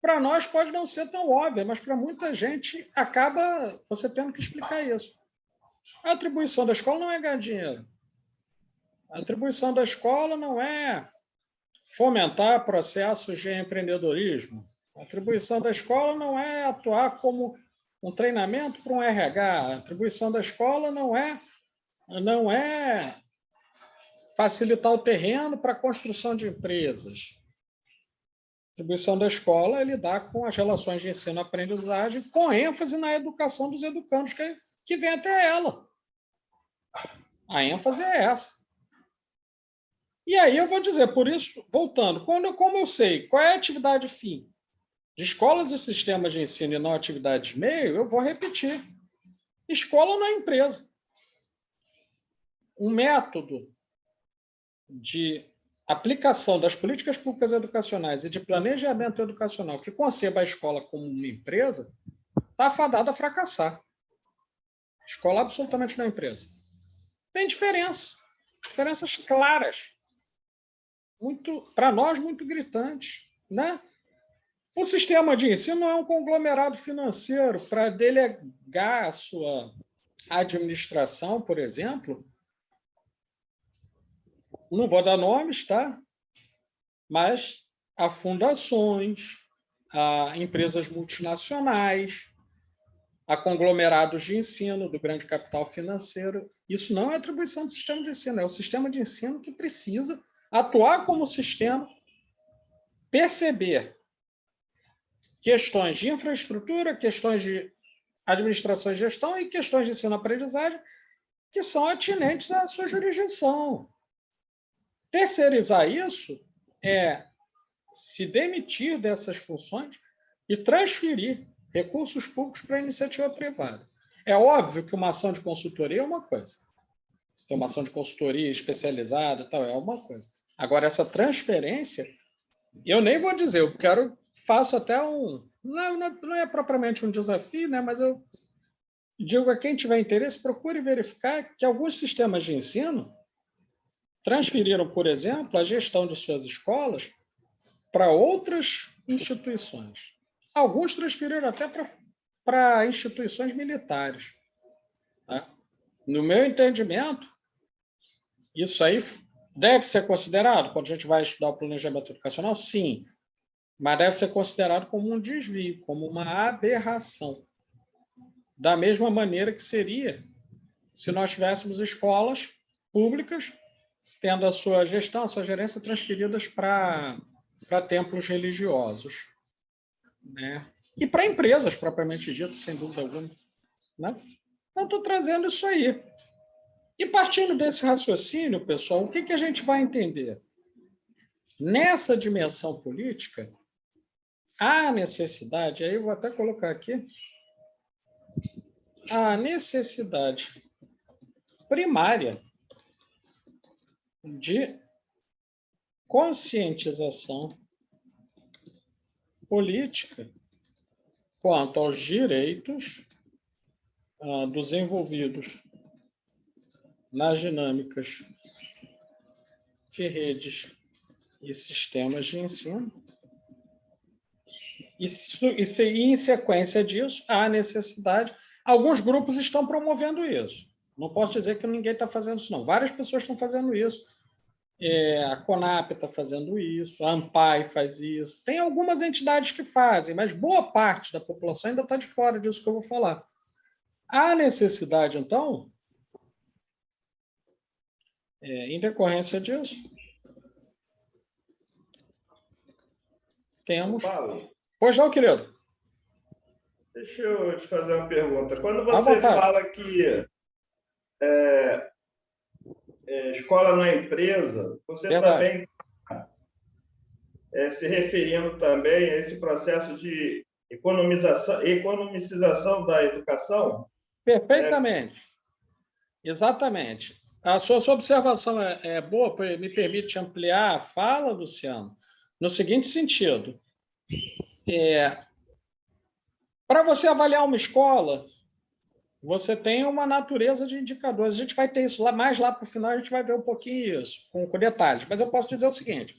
para nós, pode não ser tão óbvia, mas para muita gente acaba você tendo que explicar isso. A atribuição da escola não é ganhar dinheiro. A atribuição da escola não é fomentar processos de empreendedorismo. A atribuição da escola não é atuar como um treinamento para um RH. A atribuição da escola não é facilitar o terreno para a construção de empresas. A atribuição da escola é lidar com as relações de ensino-aprendizagem, com ênfase na educação dos educandos que vem até ela. A ênfase é essa. E aí eu vou dizer, por isso, voltando, como eu sei qual é a atividade fim de escolas e sistemas de ensino e não atividades meio, eu vou repetir. Escola não é empresa. Um método de aplicação das políticas públicas educacionais e de planejamento educacional que conceba a escola como uma empresa está fadado a fracassar. Escola absolutamente não é empresa. Tem diferenças claras, para nós, muito gritantes, né? O sistema de ensino não é um conglomerado financeiro para delegar a sua administração, por exemplo. Não vou dar nomes, tá? Mas a fundações, a empresas multinacionais, a conglomerados de ensino do grande capital financeiro. Isso não é atribuição do sistema de ensino, é o sistema de ensino que precisa atuar como sistema, perceber questões de infraestrutura, questões de administração e gestão e questões de ensino-aprendizagem que são atinentes à sua jurisdição. Terceirizar isso é se demitir dessas funções e transferir recursos públicos para a iniciativa privada. É óbvio que uma ação de consultoria é uma coisa. Se tem uma ação de consultoria especializada, tal, é uma coisa. Agora, essa transferência, eu nem vou dizer, faço até não é propriamente um desafio, né, mas eu digo a quem tiver interesse, procure verificar que alguns sistemas de ensino transferiram, por exemplo, a gestão de suas escolas para outras instituições. Alguns transferiram até para instituições militares. Tá? No meu entendimento, isso aí deve ser considerado, quando a gente vai estudar o planejamento educacional, sim, mas deve ser considerado como um desvio, como uma aberração. Da mesma maneira que seria se nós tivéssemos escolas públicas tendo a sua gestão, a sua gerência transferidas para templos religiosos, né? E para empresas, propriamente dito, sem dúvida alguma. Né? Então, estou trazendo isso aí. E partindo desse raciocínio, pessoal, o que a gente vai entender? Nessa dimensão política, há necessidade, aí eu vou até colocar aqui, a necessidade primária de conscientização política quanto aos direitos dos envolvidos nas dinâmicas de redes e sistemas de ensino. E em sequência disso, há necessidade. Alguns grupos estão promovendo isso. Não posso dizer que ninguém está fazendo isso, não. Várias pessoas estão fazendo isso. A CONAP está fazendo isso, a ANPAI faz isso. Tem algumas entidades que fazem, mas boa parte da população ainda está de fora disso que eu vou falar. Há necessidade, então, em decorrência disso, temos... Paulo, Pois não, querido? deixa eu te fazer uma pergunta. Quando você fala que escola não é empresa, você também se referindo também a esse processo de economicização da educação? Perfeitamente. Exatamente. A sua observação é boa, me permite ampliar a fala, Luciano, no seguinte sentido. Para você avaliar uma escola, você tem uma natureza de indicadores. A gente vai ter isso mais lá para o final, a gente vai ver um pouquinho isso, com detalhes. Mas eu posso dizer o seguinte,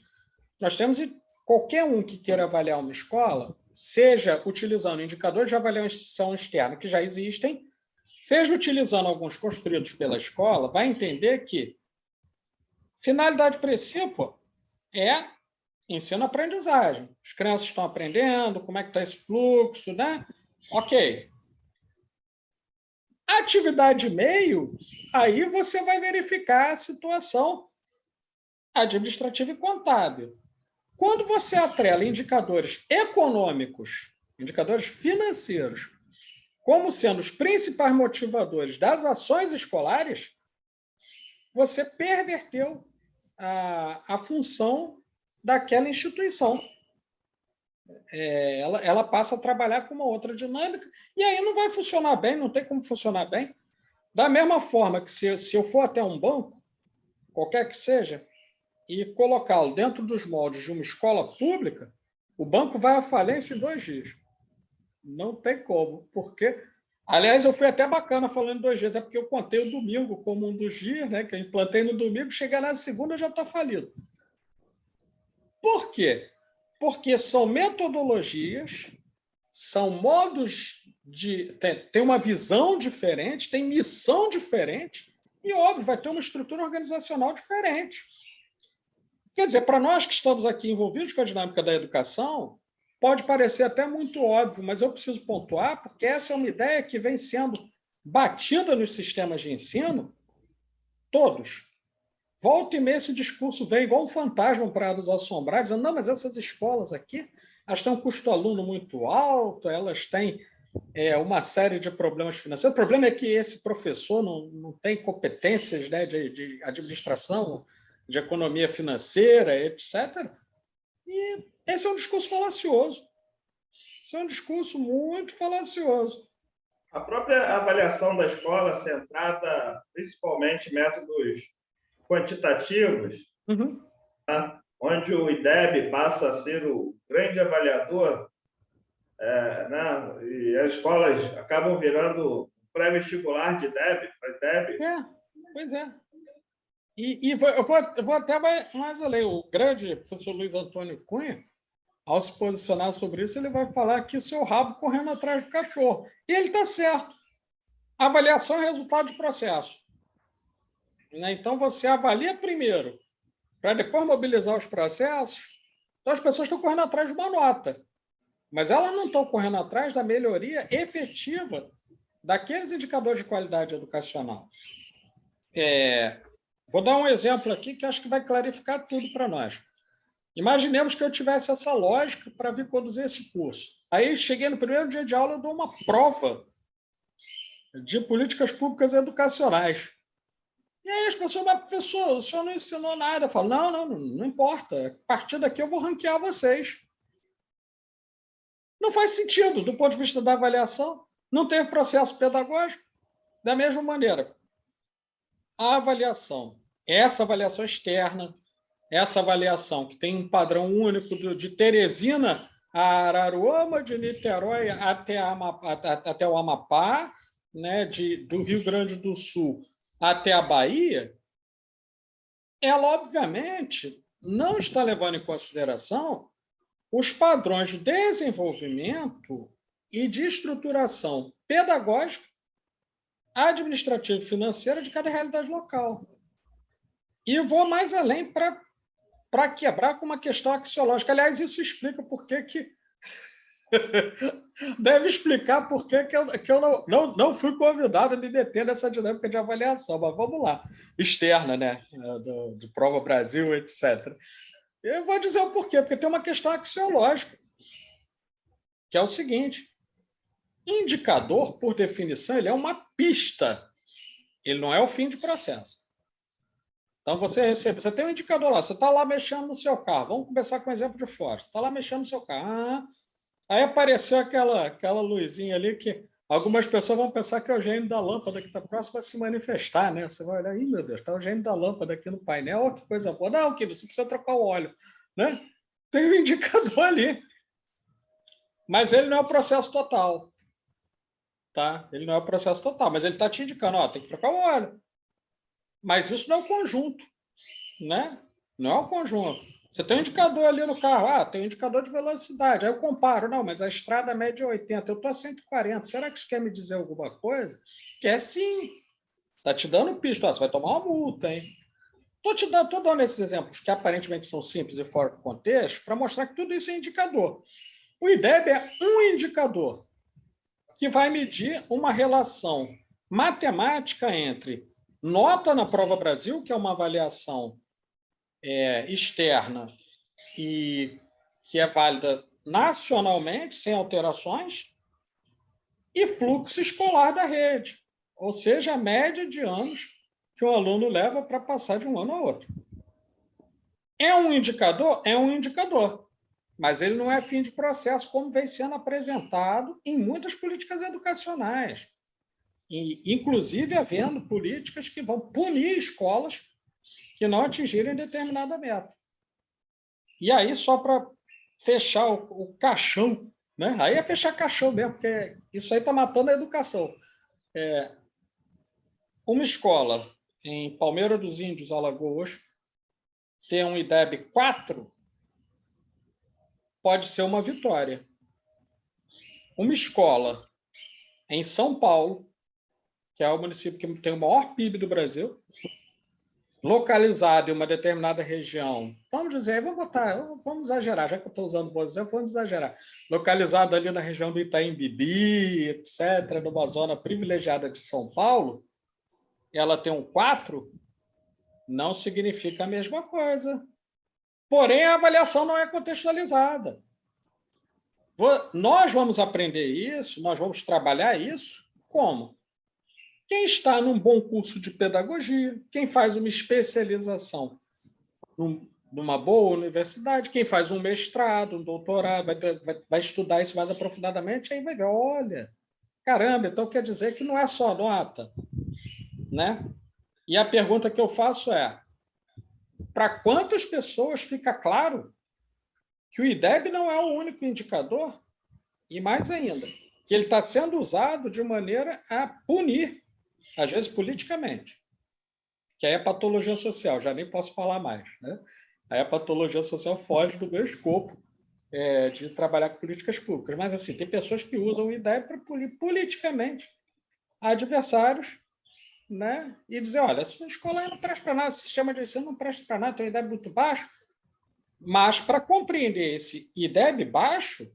nós temos qualquer um que queira avaliar uma escola, seja utilizando indicadores de avaliação externa que já existem, seja utilizando alguns construídos pela escola, vai entender que finalidade princípio é ensino-aprendizagem. As crianças estão aprendendo, como é que está esse fluxo, né? Ok. Atividade meio, aí você vai verificar a situação administrativa e contábil. Quando você atrela indicadores econômicos, indicadores financeiros, como sendo os principais motivadores das ações escolares, você perverteu a função daquela instituição. Ela passa a trabalhar com uma outra dinâmica e aí não vai funcionar bem, não tem como funcionar bem. Da mesma forma que se eu for até um banco, qualquer que seja, e colocá-lo dentro dos moldes de uma escola pública, o banco vai à falência em 2 dias. Não tem como, porque... Aliás, eu fui até bacana falando 2 dias, é porque eu contei o domingo como um dos dias, né, que eu implantei no domingo, chegar na segunda já está falido. Por quê? Porque são metodologias, são modos de... Tem uma visão diferente, tem missão diferente e, óbvio, vai ter uma estrutura organizacional diferente. Quer dizer, para nós que estamos aqui envolvidos com a dinâmica da educação, pode parecer até muito óbvio, mas eu preciso pontuar, porque essa é uma ideia que vem sendo batida nos sistemas de ensino, todos. Volta e meia esse discurso vem igual um fantasma para nos assombrar, dizendo, não, mas essas escolas aqui, elas têm um custo aluno muito alto, elas têm uma série de problemas financeiros. O problema é que esse professor não tem competências, né, de administração, de economia financeira, etc. E esse é um discurso falacioso. Esse é um discurso muito falacioso. A própria avaliação da escola centrada principalmente em métodos quantitativos, tá? Onde o IDEB passa a ser o grande avaliador, né? E as escolas acabam virando pré-vestibular de IDEB. Pois é. Eu vou até mais além. O grande professor Luiz Antônio Cunha, ao se posicionar sobre isso, ele vai falar que seu rabo correndo atrás do cachorro. E ele está certo. Avaliação é resultado de processo. Então, você avalia primeiro, para depois mobilizar os processos. Então, as pessoas estão correndo atrás de uma nota, mas elas não estão correndo atrás da melhoria efetiva daqueles indicadores de qualidade educacional. Vou dar um exemplo aqui que acho que vai clarificar tudo para nós. Imaginemos que eu tivesse essa lógica para vir conduzir esse curso. Aí, cheguei no primeiro dia de aula, eu dou uma prova de políticas públicas educacionais. E aí as pessoas, mas professor, o senhor não ensinou nada. Eu falo, não importa. A partir daqui eu vou ranquear vocês. Não faz sentido, do ponto de vista da avaliação. Não teve processo pedagógico. Da mesma maneira, a avaliação, essa avaliação externa, essa avaliação que tem um padrão único de Teresina a Araruama, de Niterói até o Amapá, né, do Rio Grande do Sul até a Bahia, ela, obviamente, não está levando em consideração os padrões de desenvolvimento e de estruturação pedagógica, administrativa e financeira de cada realidade local. E vou mais além para quebrar com uma questão axiológica. Aliás, isso explica por que deve explicar por que eu não fui convidado a me meter nessa dinâmica de avaliação, mas vamos lá, externa, né? De Prova Brasil, etc. Eu vou dizer o porquê, porque tem uma questão axiológica, que é o seguinte: indicador, por definição, ele é uma pista, ele não é o fim de processo. Então, você tem um indicador lá, você está lá mexendo no seu carro, vamos começar com um exemplo de fora, você está lá mexendo no seu carro, aí apareceu aquela luzinha ali que algumas pessoas vão pensar que é o gênio da lâmpada que está próximo a se manifestar, né? Você vai olhar, meu Deus, está o gênio da lâmpada aqui no painel, oh, que coisa boa. Não, que você precisa trocar o óleo, né? Tem um indicador ali. Mas ele não é o processo total. Tá? Ele não é o processo total, mas ele está te indicando, ó, tem que trocar o óleo. Mas isso não é o conjunto, né? Não é o conjunto. Você tem um indicador ali no carro, tem um indicador de velocidade. Aí eu comparo, não, mas a estrada média é 80, eu estou a 140. Será que isso quer me dizer alguma coisa? Quer sim. Está te dando pista, você vai tomar uma multa, hein? Estou dando esses exemplos que aparentemente são simples e fora do contexto para mostrar que tudo isso é indicador. O IDEB é um indicador que vai medir uma relação matemática entre nota na Prova Brasil, que é uma avaliação externa e que é válida nacionalmente, sem alterações, e fluxo escolar da rede, ou seja, a média de anos que o aluno leva para passar de um ano a outro. É um indicador? É um indicador, mas ele não é fim de processo, como vem sendo apresentado em muitas políticas educacionais, e, inclusive, havendo políticas que vão punir escolas que não atingirem determinada meta. E aí, só para fechar o caixão, né? Aí é fechar caixão mesmo, porque isso aí está matando a educação. Uma escola em Palmeira dos Índios, Alagoas, ter um IDEB 4 pode ser uma vitória. Uma escola em São Paulo, que é o município que tem o maior PIB do Brasil, localizado em uma determinada região, vamos dizer, vamos exagerar, já que eu estou usando o bom exemplo, vamos exagerar, localizado ali na região do Itaim Bibi, etc., numa zona privilegiada de São Paulo, ela tem um 4, não significa a mesma coisa. Porém, a avaliação não é contextualizada. Nós vamos aprender isso, nós vamos trabalhar isso como? Quem está num bom curso de pedagogia, quem faz uma especialização numa boa universidade, quem faz um mestrado, um doutorado, vai estudar isso mais aprofundadamente, aí vai ver, olha, caramba, então quer dizer que não é só nota, né? E a pergunta que eu faço é, para quantas pessoas fica claro que o IDEB não é o único indicador? E mais ainda, que ele está sendo usado de maneira a punir, às vezes politicamente, que aí é patologia social, já nem posso falar mais, né? Aí a patologia social foge do meu escopo de trabalhar com políticas públicas. Mas, assim, tem pessoas que usam o IDEB para politicamente adversários, né? E dizer, olha, essa escola não presta para nada, esse sistema de ensino não presta para nada, tem um IDEB muito baixo. Mas, para compreender esse IDEB baixo,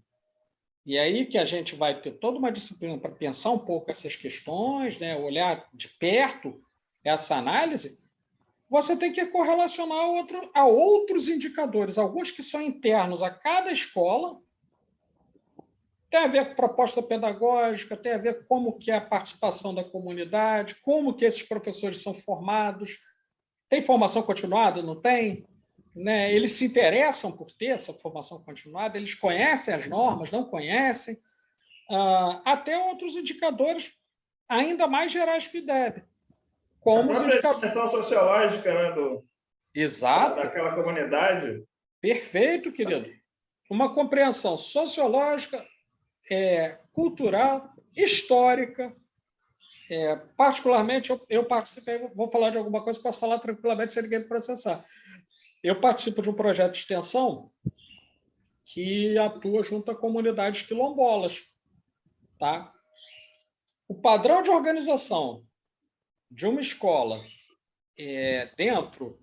e aí que a gente vai ter toda uma disciplina para pensar um pouco essas questões, né? Olhar de perto essa análise, você tem que correlacionar a outros indicadores, alguns que são internos a cada escola, tem a ver com proposta pedagógica, tem a ver com como que é a participação da comunidade, como que esses professores são formados, tem formação continuada, não tem? Né? Eles se interessam por ter essa formação continuada, eles conhecem as normas, não conhecem, até outros indicadores ainda mais gerais que o IDEB. Como a própria dimensão sociológica, né, Exato. daquela comunidade. Perfeito, querido. Uma compreensão sociológica, cultural, histórica. Particularmente, eu participei, vou falar de alguma coisa, posso falar tranquilamente sem ninguém me processar. Eu participo de um projeto de extensão que atua junto a comunidades quilombolas. Tá? O padrão de organização de uma escola dentro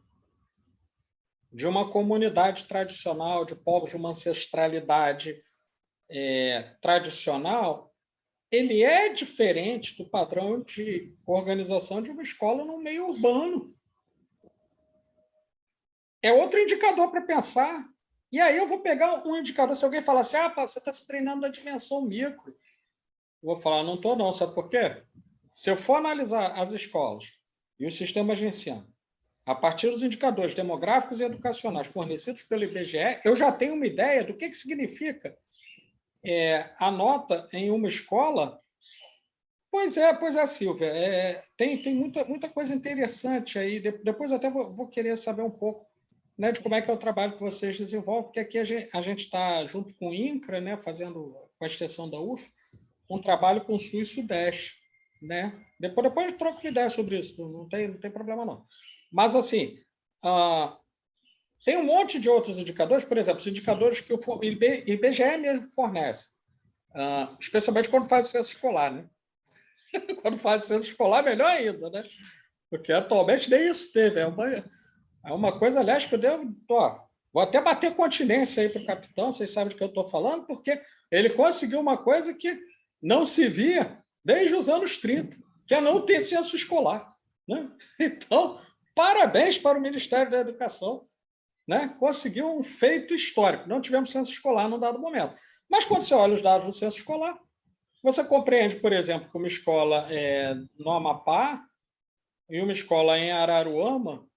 de uma comunidade tradicional, de povos de uma ancestralidade tradicional, ele é diferente do padrão de organização de uma escola no meio urbano. É outro indicador para pensar. E aí eu vou pegar um indicador, se alguém falar assim, você está se treinando na dimensão micro. Eu vou falar, não estou não, sabe por quê? Se eu for analisar as escolas e os sistemas de ensino, a partir dos indicadores demográficos e educacionais fornecidos pelo IBGE, eu já tenho uma ideia do que significa a nota em uma escola. Pois é, Silvia. Tem muita coisa interessante aí. Depois eu até vou querer saber um pouco, né, de como é que é o trabalho que vocês desenvolvem, porque aqui a gente está junto com o INCRA, né, fazendo com a extensão da UF, um trabalho com o Sul e Sudeste. Né? Depois a gente troca uma ideia sobre isso, não tem problema não. Mas, assim, tem um monte de outros indicadores, por exemplo, os indicadores que o IBGE mesmo fornece, especialmente quando faz o censo escolar, né? Quando faz o censo escolar, melhor ainda, né? Porque atualmente nem isso teve. É uma coisa, aliás, que eu devo... vou até bater continência aí para o capitão, vocês sabem do que eu estou falando, porque ele conseguiu uma coisa que não se via desde os anos 30, que é não ter censo escolar. Né? Então, parabéns para o Ministério da Educação. Né? Conseguiu um feito histórico. Não tivemos censo escolar num dado momento. Mas, quando você olha os dados do censo escolar, você compreende, por exemplo, que uma escola no Amapá e uma escola em Araruama,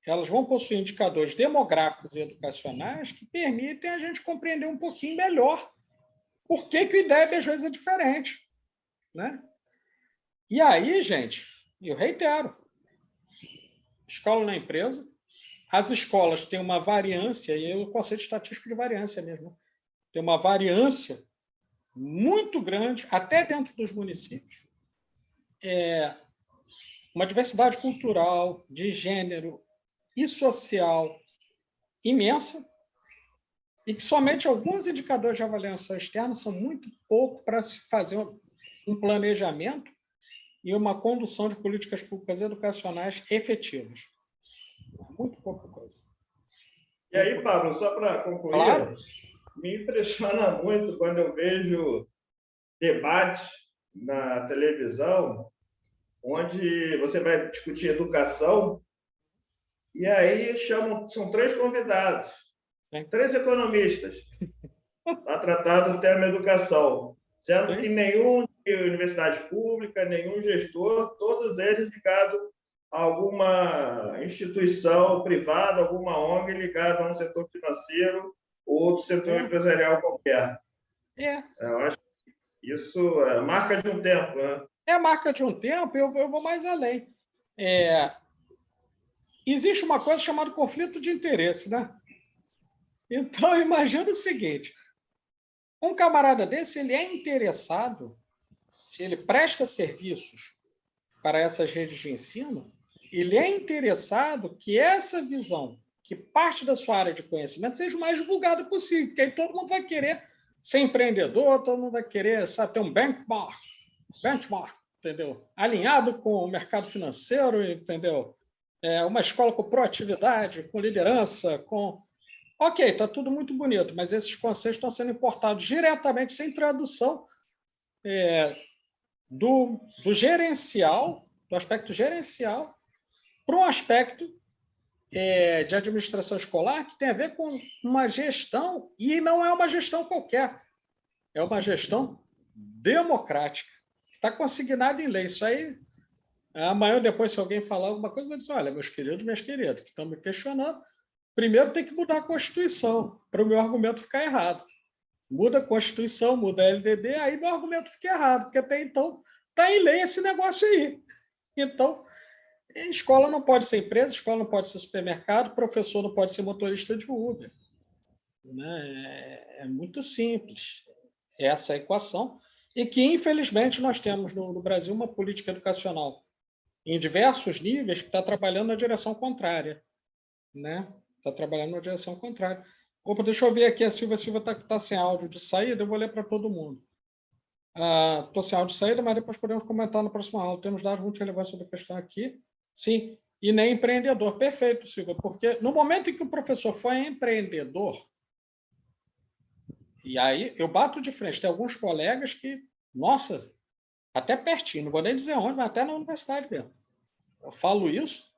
elas vão possuir indicadores demográficos e educacionais que permitem a gente compreender um pouquinho melhor por que o IDEB às vezes é diferente. Né? E aí, gente, eu reitero, escola na empresa, as escolas têm uma variância, e é o conceito estatístico de variância mesmo, tem uma variância muito grande, até dentro dos municípios, uma diversidade cultural, de gênero e social imensa, e que somente alguns indicadores de avaliação externa são muito pouco para se fazer um planejamento e uma condução de políticas públicas educacionais efetivas. Muito pouca coisa. E aí, Pablo, só para concluir, claro, me impressiona muito quando eu vejo debates na televisão onde você vai discutir educação e aí são 3 convidados, 3 economistas para tratar do tema educação, sendo que nenhum de universidade pública, nenhum gestor, todos eles ligados a alguma instituição privada, alguma ONG ligada a um setor financeiro ou outro setor empresarial qualquer. Eu acho que isso é marca de um tempo, né? É marca de um tempo, eu vou mais além. Existe uma coisa chamada conflito de interesse, né? Então, imagina o seguinte, um camarada desse, ele é interessado, se ele presta serviços para essas redes de ensino, ele é interessado que essa visão, que parte da sua área de conhecimento, seja o mais divulgada possível, porque aí todo mundo vai querer ser empreendedor, todo mundo vai querer, sabe, ter um benchmark, entendeu? Alinhado com o mercado financeiro, entendeu? Uma escola com proatividade, com liderança, com... Ok, está tudo muito bonito, mas esses conceitos estão sendo importados diretamente, sem tradução, do gerencial, do aspecto gerencial, para um aspecto de administração escolar que tem a ver com uma gestão, e não é uma gestão qualquer, é uma gestão democrática, que está consignada em lei. Isso aí, amanhã ou depois, se alguém falar alguma coisa, eu vou dizer, olha, meus queridos, minhas queridas, que estão me questionando, primeiro tem que mudar a Constituição, para o meu argumento ficar errado. Muda a Constituição, muda a LDB, aí meu argumento fica errado, porque até então está em lei esse negócio aí. Então, escola não pode ser empresa, escola não pode ser supermercado, professor não pode ser motorista de Uber. Né? É muito simples essa equação, e que, infelizmente, nós temos no Brasil uma política educacional em diversos níveis que está trabalhando na direção contrária. Né? Está trabalhando na direção contrária. Opa, deixa eu ver aqui, a Silva está sem áudio de saída, eu vou ler para todo mundo. Estou sem áudio de saída, mas depois podemos comentar na próxima aula. Temos dado muita relevância da questão aqui. Sim, e nem empreendedor. Perfeito, Silva, porque no momento em que o professor for empreendedor, e aí eu bato de frente, tem alguns colegas que, nossa, até pertinho, não vou nem dizer onde, mas até na universidade mesmo. Eu falo isso,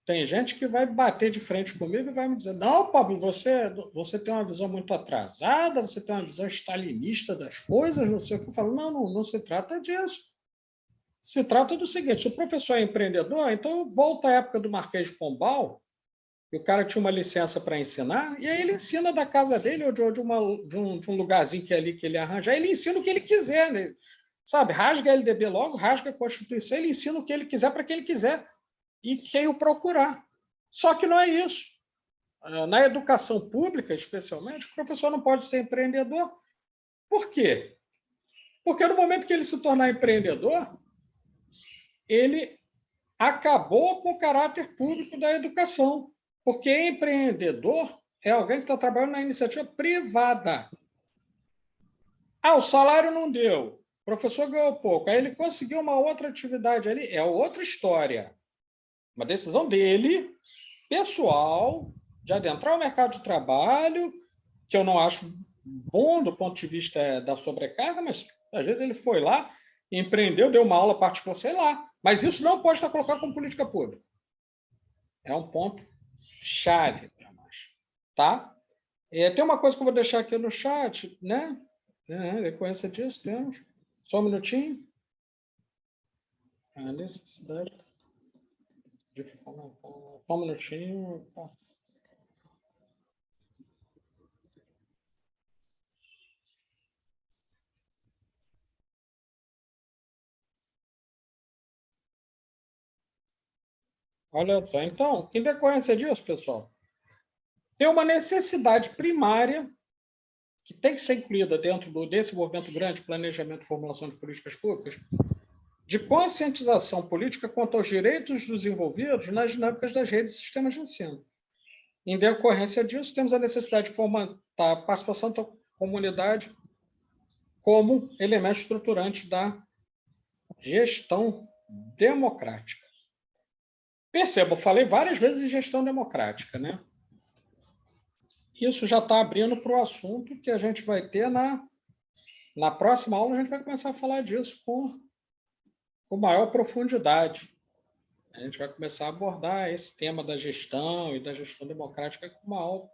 tem gente que vai bater de frente comigo e vai me dizer, não, Pablo, você tem uma visão muito atrasada, você tem uma visão stalinista das coisas, não sei o que. Eu falo, não se trata disso. Se trata do seguinte, se o professor é empreendedor, então volta à época do Marquês de Pombal, e o cara tinha uma licença para ensinar, e aí ele ensina da casa dele ou de um lugarzinho que é ali que ele arranjar, ele ensina o que ele quiser, né? Sabe? Rasga a LDB logo, rasga a Constituição, ele ensina o que ele quiser para quem ele quiser e quem o procurar. Só que não é isso. Na educação pública, especialmente, o professor não pode ser empreendedor. Por quê? Porque no momento que ele se tornar empreendedor, ele acabou com o caráter público da educação. Porque empreendedor é alguém que está trabalhando na iniciativa privada. O salário não deu, o professor ganhou pouco, aí ele conseguiu uma outra atividade ali, é outra história. Uma decisão dele, pessoal, de adentrar o mercado de trabalho, que eu não acho bom do ponto de vista da sobrecarga, mas às vezes ele foi lá, empreendeu, deu uma aula particular, sei lá. Mas isso não pode estar colocado como política pública. É um ponto chave para nós. Tá? Tem uma coisa que eu vou deixar aqui no chat, né? Decorrência disso, temos. Só um minutinho. A necessidade de... Só um minutinho. Olha só. Então, em decorrência disso, pessoal, tem uma necessidade primária que tem que ser incluída dentro desse movimento grande de planejamento e formulação de políticas públicas, de conscientização política quanto aos direitos dos envolvidos nas dinâmicas das redes e sistemas de ensino. Em decorrência disso, temos a necessidade de fomentar a participação da comunidade como elemento estruturante da gestão democrática. Perceba, eu falei várias vezes de gestão democrática, né? Isso já está abrindo para o assunto que a gente vai ter na próxima aula, a gente vai começar a falar disso com maior profundidade. A gente vai começar a abordar esse tema da gestão e da gestão democrática com maior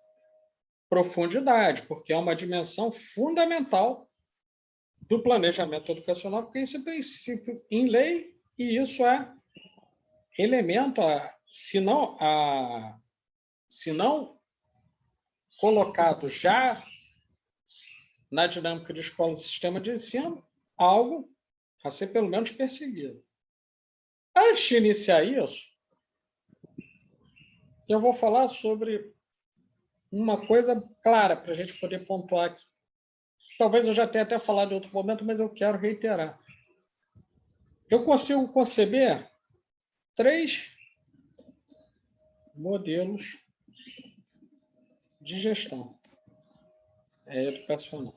profundidade, porque é uma dimensão fundamental do planejamento educacional, porque isso é princípio em lei e isso é elemento, se não colocado já na dinâmica de escola e sistema de ensino, algo a ser pelo menos perseguido. Antes de iniciar isso, eu vou falar sobre uma coisa clara para a gente poder pontuar aqui. Talvez eu já tenha até falado em outro momento, mas eu quero reiterar. Eu consigo conceber 3 modelos de gestão educacional.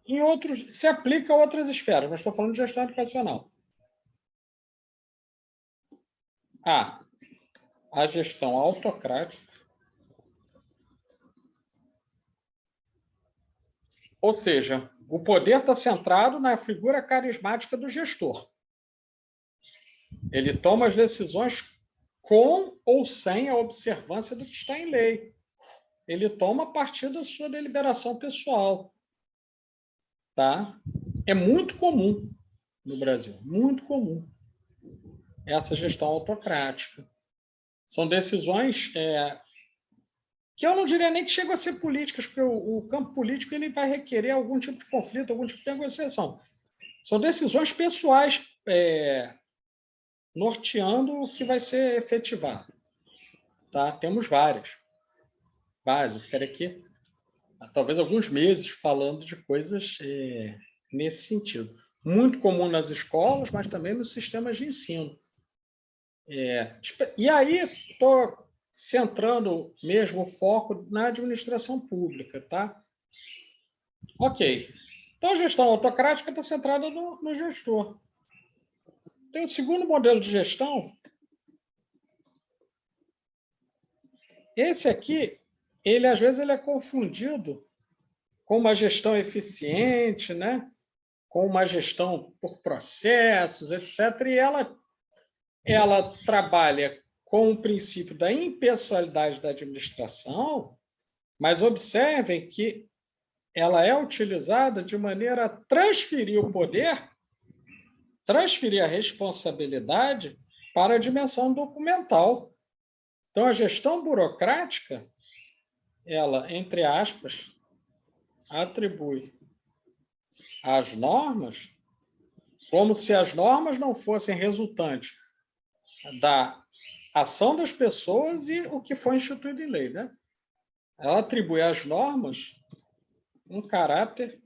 Em outros, se aplica a outras esferas, mas estou falando de gestão educacional. A gestão autocrática, ou seja, o poder está centrado na figura carismática do gestor. Ele toma as decisões com ou sem a observância do que está em lei. Ele toma a partir da sua deliberação pessoal. Tá? É muito comum no Brasil, muito comum, essa gestão autocrática. São decisões que eu não diria nem que chegam a ser políticas, porque o campo político ele vai requerer algum tipo de conflito, algum tipo de negociação. São decisões pessoais norteando o que vai ser efetivado. Tá? Temos várias. Eu ficarei aqui talvez alguns meses falando de coisas nesse sentido. Muito comum nas escolas, mas também nos sistemas de ensino. E aí, estou centrando mesmo o foco na administração pública. Tá? Ok. Então, a gestão autocrática está centrada no gestor. Tem o segundo modelo de gestão. Esse aqui, às vezes, ele é confundido com uma gestão eficiente, né? Com uma gestão por processos, etc. E ela trabalha com o princípio da impessoalidade da administração, mas observem que ela é utilizada de maneira a transferir o poder, transferir a responsabilidade para a dimensão documental. Então, a gestão burocrática, ela, entre aspas, atribui às normas como se as normas não fossem resultantes da ação das pessoas e o que foi instituído em lei, né? Ela atribui às normas um caráter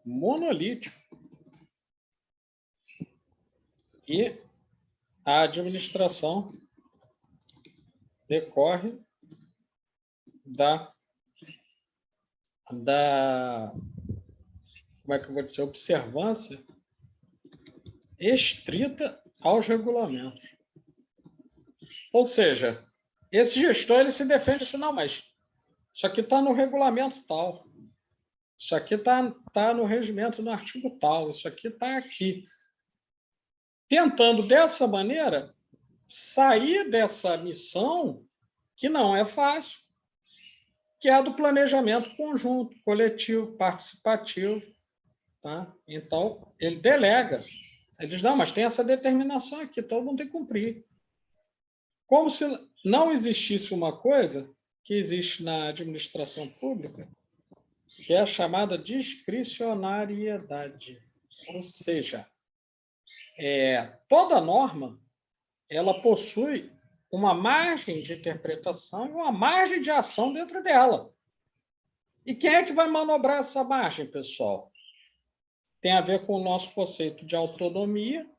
monolítico e a administração decorre da como é que eu vou dizer, observância estrita aos regulamentos. Ou seja, esse gestor ele se defende assim, não, mas isso aqui está no regulamento tal, isso aqui tá no regimento, no artigo tal, isso aqui está aqui. Tentando, dessa maneira, sair dessa missão que não é fácil, que é a do planejamento conjunto, coletivo, participativo. Tá? Então, ele delega. Ele diz, não, mas tem essa determinação aqui, todo mundo tem que cumprir. Como se não existisse uma coisa que existe na administração pública, que é a chamada discricionariedade. Ou seja, toda norma ela possui uma margem de interpretação e uma margem de ação dentro dela. E quem é que vai manobrar essa margem, pessoal? Tem a ver com o nosso conceito de autonomia,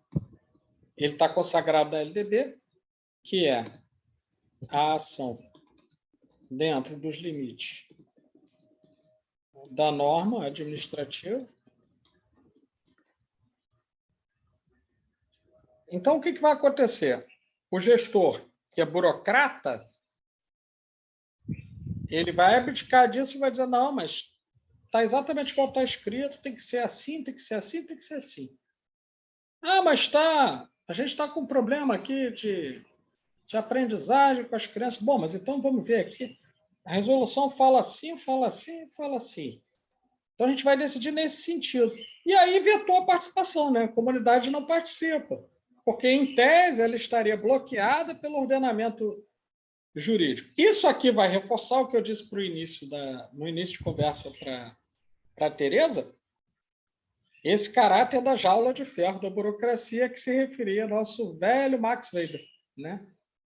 ele está consagrado na LDB, que é a ação dentro dos limites da norma administrativa. Então, o que vai acontecer? O gestor, que é burocrata, ele vai abdicar disso e vai dizer, não, mas está exatamente como está escrito, tem que ser assim, tem que ser assim, tem que ser assim. Ah, mas a gente está com um problema aqui de aprendizagem com as crianças. Bom, mas então vamos ver aqui. A resolução fala assim, fala assim, fala assim. Então, a gente vai decidir nesse sentido. E aí vetou a participação, né? A comunidade não participa, porque, em tese, ela estaria bloqueada pelo ordenamento jurídico. Isso aqui vai reforçar o que eu disse no início de conversa para a Tereza, esse caráter da jaula de ferro da burocracia que se referia ao nosso velho Max Weber, né?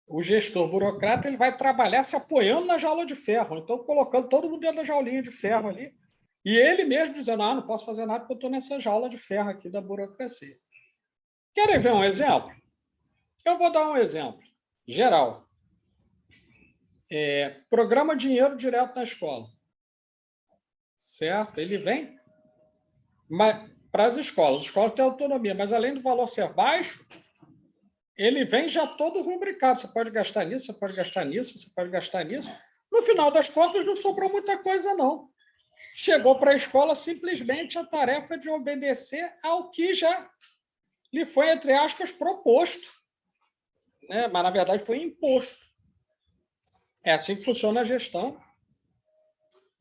O gestor burocrata ele vai trabalhar se apoiando na jaula de ferro, então colocando todo mundo dentro da jaulinha de ferro ali, e ele mesmo dizendo, não posso fazer nada porque eu estou nessa jaula de ferro aqui da burocracia. Querem ver um exemplo? Eu vou dar um exemplo geral. programa dinheiro direto na escola. Certo? Ele vem para as escolas. A escola tem autonomia, mas além do valor ser baixo, ele vem já todo rubricado. Você pode gastar nisso, você pode gastar nisso, você pode gastar nisso. No final das contas, não sobrou muita coisa, não. Chegou para a escola simplesmente a tarefa de obedecer ao que já lhe foi, entre aspas, proposto. Né? Mas, na verdade, foi imposto. É assim que funciona a gestão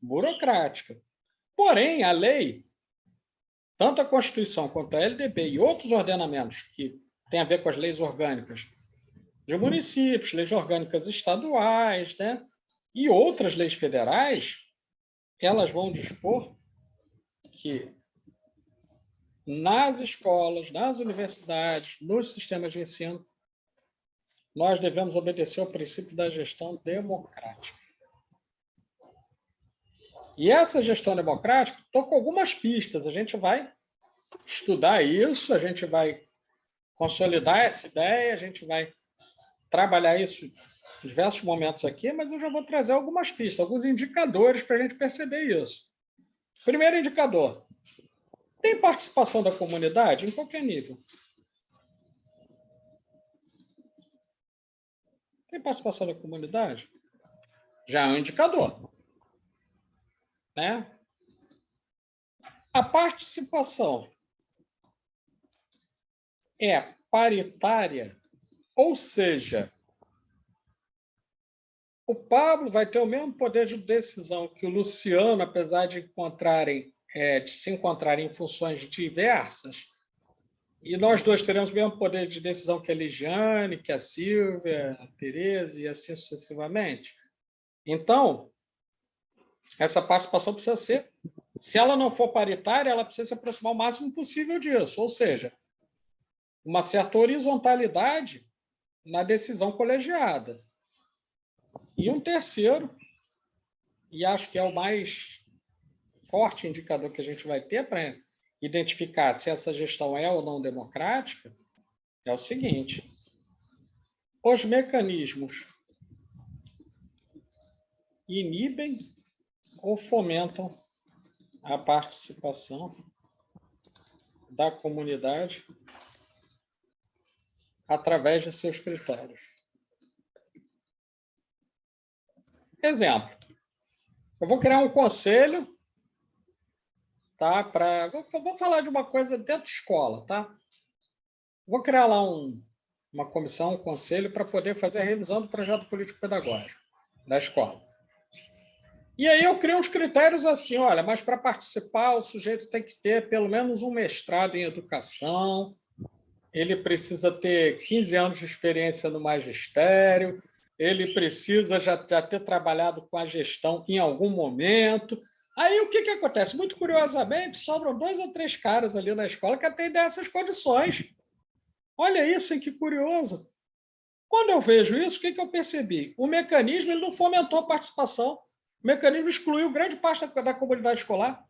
burocrática. Porém, a lei, tanto a Constituição quanto a LDB e outros ordenamentos que têm a ver com as leis orgânicas de municípios, leis orgânicas estaduais, né? E outras leis federais, elas vão dispor que nas escolas, nas universidades, nos sistemas de ensino, nós devemos obedecer ao princípio da gestão democrática. E essa gestão democrática, estou com algumas pistas, a gente vai estudar isso, a gente vai consolidar essa ideia, a gente vai trabalhar isso em diversos momentos aqui, mas eu já vou trazer algumas pistas, alguns indicadores para a gente perceber isso. Primeiro indicador, tem participação da comunidade em qualquer nível? Tem participação da comunidade? Já é um indicador. Né? A participação é paritária, ou seja, o Pablo vai ter o mesmo poder de decisão que o Luciano, apesar de se encontrarem em funções diversas, e nós dois teremos o mesmo poder de decisão que a Ligiane, que a Silvia, a Tereza e assim sucessivamente. Então, essa participação precisa ser, se ela não for paritária, ela precisa se aproximar o máximo possível disso, ou seja, uma certa horizontalidade na decisão colegiada. E um terceiro, e acho que é o mais forte indicador que a gente vai ter para identificar se essa gestão é ou não democrática, é o seguinte: os mecanismos inibem ou fomentam a participação da comunidade através de seus critérios. Exemplo, eu vou criar um conselho, tá? Vou falar de uma coisa dentro de escola, tá? Vou criar lá uma comissão, um conselho, para poder fazer a revisão do projeto político-pedagógico da escola. E aí eu crio uns critérios assim, olha, mas para participar o sujeito tem que ter pelo menos um mestrado em educação, ele precisa ter 15 anos de experiência no magistério, ele precisa já ter trabalhado com a gestão em algum momento. Aí o que acontece? Muito curiosamente, sobram 2 ou 3 caras ali na escola que atendem essas condições. Olha isso, hein, que curioso. Quando eu vejo isso, o que eu percebi? O mecanismo ele não fomentou a participação. O mecanismo excluiu grande parte da comunidade escolar.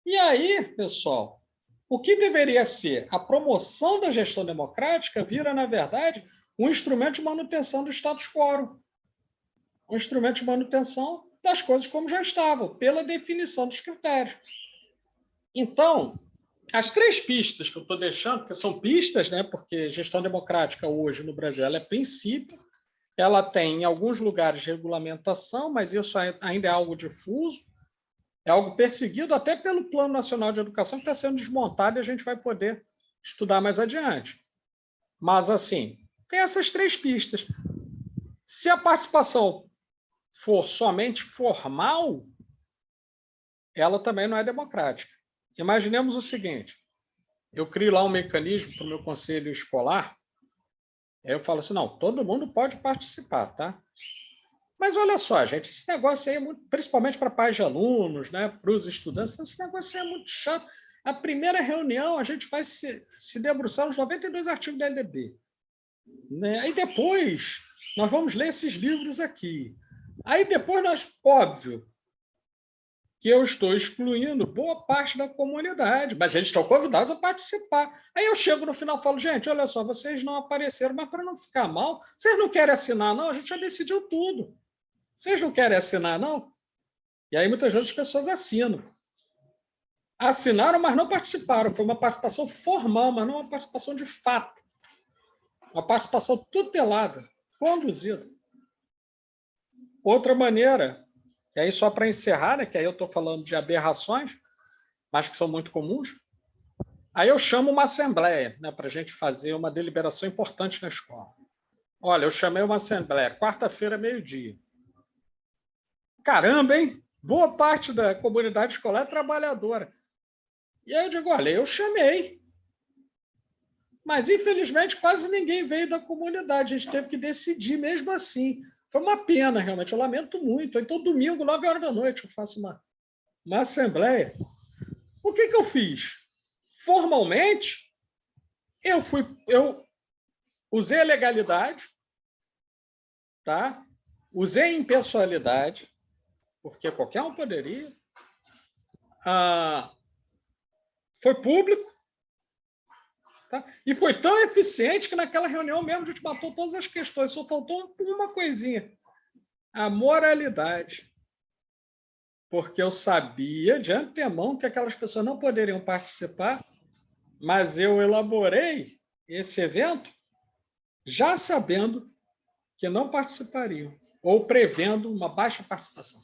E aí, pessoal, o que deveria ser a promoção da gestão democrática vira, na verdade, um instrumento de manutenção do status quo, um instrumento de manutenção das coisas como já estavam, pela definição dos critérios. Então, as 3 pistas que eu estou deixando, porque são pistas, né, porque gestão democrática hoje no Brasil ela é princípio, ela tem, em alguns lugares, regulamentação, mas isso ainda é algo difuso, é algo perseguido até pelo Plano Nacional de Educação, que está sendo desmontado e a gente vai poder estudar mais adiante. Mas, assim, tem essas 3 pistas. Se a participação for somente formal, ela também não é democrática. Imaginemos o seguinte, eu crio lá um mecanismo para o meu conselho escolar, aí eu falo assim, não, todo mundo pode participar, tá? Mas olha só, gente, esse negócio aí é muito, principalmente para pais de alunos, né, para os estudantes, esse negócio aí é muito chato. A primeira reunião a gente vai se debruçar nos 92 artigos da LDB. Né? Aí depois nós vamos ler esses livros aqui. Aí depois nós, óbvio, que eu estou excluindo boa parte da comunidade, mas eles estão convidados a participar. Aí eu chego no final e falo, gente, olha só, vocês não apareceram, mas para não ficar mal, vocês não querem assinar, não? A gente já decidiu tudo. Vocês não querem assinar, não? E aí muitas vezes as pessoas assinam. Assinaram, mas não participaram. Foi uma participação formal, mas não uma participação de fato. Uma participação tutelada, conduzida. Outra maneira, e aí só para encerrar, né, que aí eu estou falando de aberrações, mas que são muito comuns, aí eu chamo uma assembleia, né, para a gente fazer uma deliberação importante na escola. Olha, eu chamei uma assembleia, quarta-feira, meio-dia. Caramba, hein? Boa parte da comunidade escolar é trabalhadora. E aí eu digo, olha, eu chamei. Mas, infelizmente, quase ninguém veio da comunidade. A gente teve que decidir mesmo assim. Foi uma pena, realmente. Eu lamento muito. Então, domingo, 9 horas da noite, eu faço uma assembleia. O que eu fiz? Formalmente, eu usei a legalidade, tá? Usei a impessoalidade, porque qualquer um poderia. Foi público, tá? E foi tão eficiente que naquela reunião mesmo a gente matou todas as questões, só faltou uma coisinha, a moralidade. Porque eu sabia de antemão que aquelas pessoas não poderiam participar, mas eu elaborei esse evento já sabendo que não participariam, ou prevendo uma baixa participação.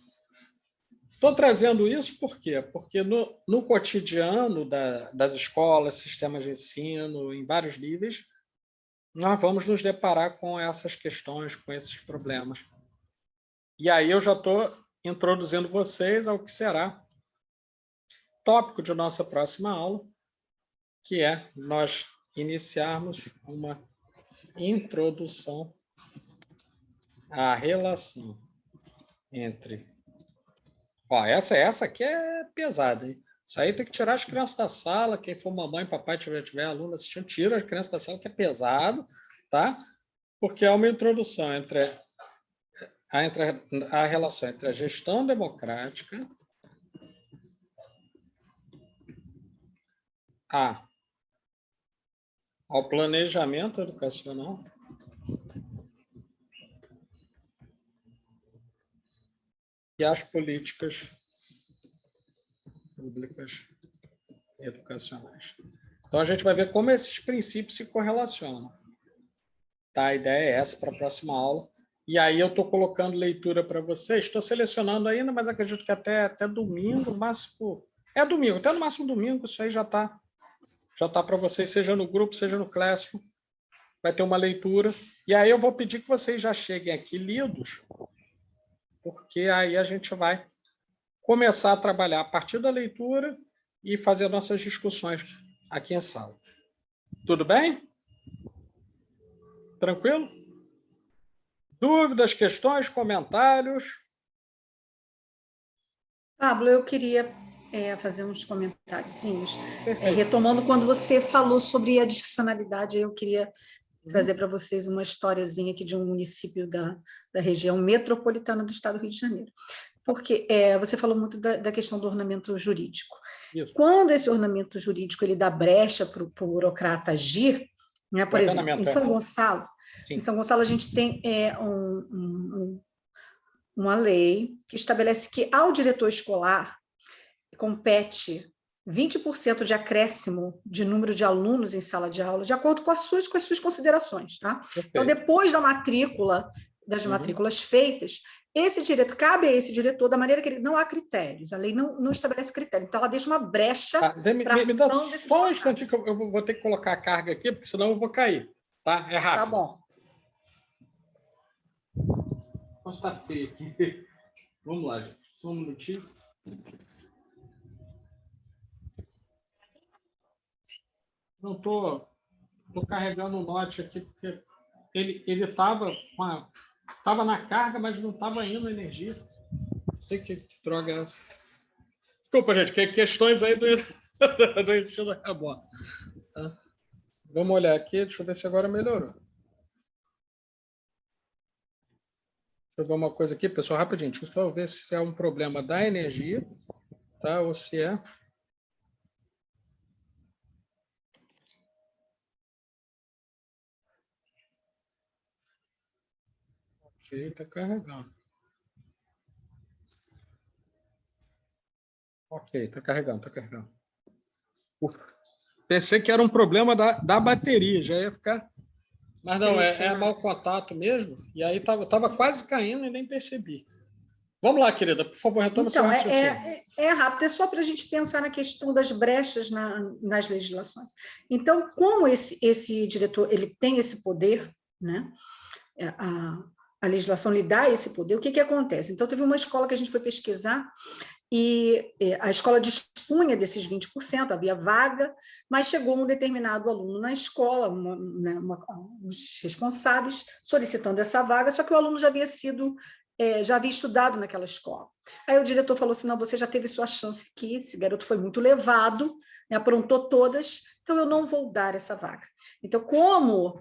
Estou trazendo isso por quê? Porque no cotidiano das escolas, sistemas de ensino, em vários níveis, nós vamos nos deparar com essas questões, com esses problemas. E aí eu já estou introduzindo vocês ao que será tópico de nossa próxima aula, que é nós iniciarmos uma introdução à relação entre... Essa aqui é pesada, hein? Isso aí tem que tirar as crianças da sala. Quem for mamãe, papai, tiver aluno assistindo, tira as crianças da sala, que é pesado, tá? Porque é uma introdução entre a relação entre a gestão democrática, ao planejamento educacional e às políticas públicas educacionais. Então, a gente vai ver como esses princípios se correlacionam. Tá? A ideia é essa para a próxima aula. E aí eu estou colocando leitura para vocês. Estou selecionando ainda, mas acredito que até domingo, no máximo... domingo, até no máximo domingo, isso aí já tá para vocês, seja no grupo, seja no Classroom. Vai ter uma leitura. E aí eu vou pedir que vocês já cheguem aqui lidos, porque aí a gente vai começar a trabalhar a partir da leitura e fazer nossas discussões aqui em sala. Tudo bem? Tranquilo? Dúvidas, questões, comentários? Pablo, eu queria fazer uns comentáriozinhos. Retomando quando você falou sobre a discricionalidade, eu queria trazer para vocês uma historiazinha aqui de um município da região metropolitana do estado do Rio de Janeiro. Porque você falou muito da questão do ornamento jurídico. Isso. Quando esse ornamento jurídico ele dá brecha para o burocrata agir, né, por exemplo, em São Gonçalo, Sim. Em São Gonçalo a gente tem uma lei que estabelece que ao diretor escolar compete 20% de acréscimo de número de alunos em sala de aula, de acordo com as suas considerações. Tá? Então, depois da matrícula, das matrículas feitas, cabe a esse diretor, da maneira que ele não há critérios, a lei não estabelece critérios, então ela deixa uma brecha para a ação desse... Só um instantinho que eu vou ter que colocar a carga aqui, porque senão eu vou cair. Tá? É rápido. Tá bom. Nossa, está feio aqui. Vamos lá, gente. Só um minutinho. Não estou carregando o note aqui, porque ele estava na carga, mas não estava indo a energia. Não sei que droga é essa. Desculpa, gente, questões aí do ensino remoto. Tá? Vamos olhar aqui, deixa eu ver se agora melhorou. Deixa eu ver uma coisa aqui, pessoal, rapidinho. Deixa eu só ver se é um problema da energia tá? Ou se é... Ok, está carregando. Ok, está carregando, está carregando. Pensei que era um problema da bateria, já ia ficar... Mas não, é mau contato mesmo. E aí estava quase caindo e nem percebi. Vamos lá, querida, por favor, retoma seu raciocínio. É rápido, é só para a gente pensar na questão das brechas nas legislações. Então, como esse diretor ele tem esse poder, né? A legislação lhe dá esse poder, o que acontece? Então, teve uma escola que a gente foi pesquisar e a escola dispunha desses 20%, havia vaga, mas chegou um determinado aluno na escola, os responsáveis solicitando essa vaga, só que o aluno já havia estudado naquela escola. Aí o diretor falou assim, não, você já teve sua chance aqui, esse garoto foi muito levado, né, aprontou todas, então eu não vou dar essa vaga. Então, como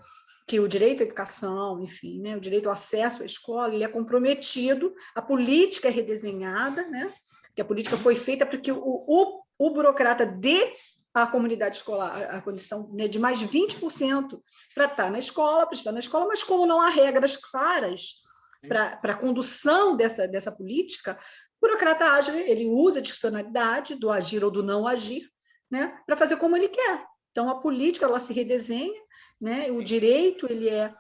que o direito à educação, enfim, né, o direito ao acesso à escola, ele é comprometido, a política é redesenhada, né, que a política foi feita para que o burocrata dê à comunidade escolar a condição, né, de mais 20% para estar na escola, mas como não há regras claras para a condução dessa política, o burocrata age, ele usa a discricionalidade do agir ou do não agir, né, para fazer como ele quer. Então, a política ela se redesenha, né, o direito ele é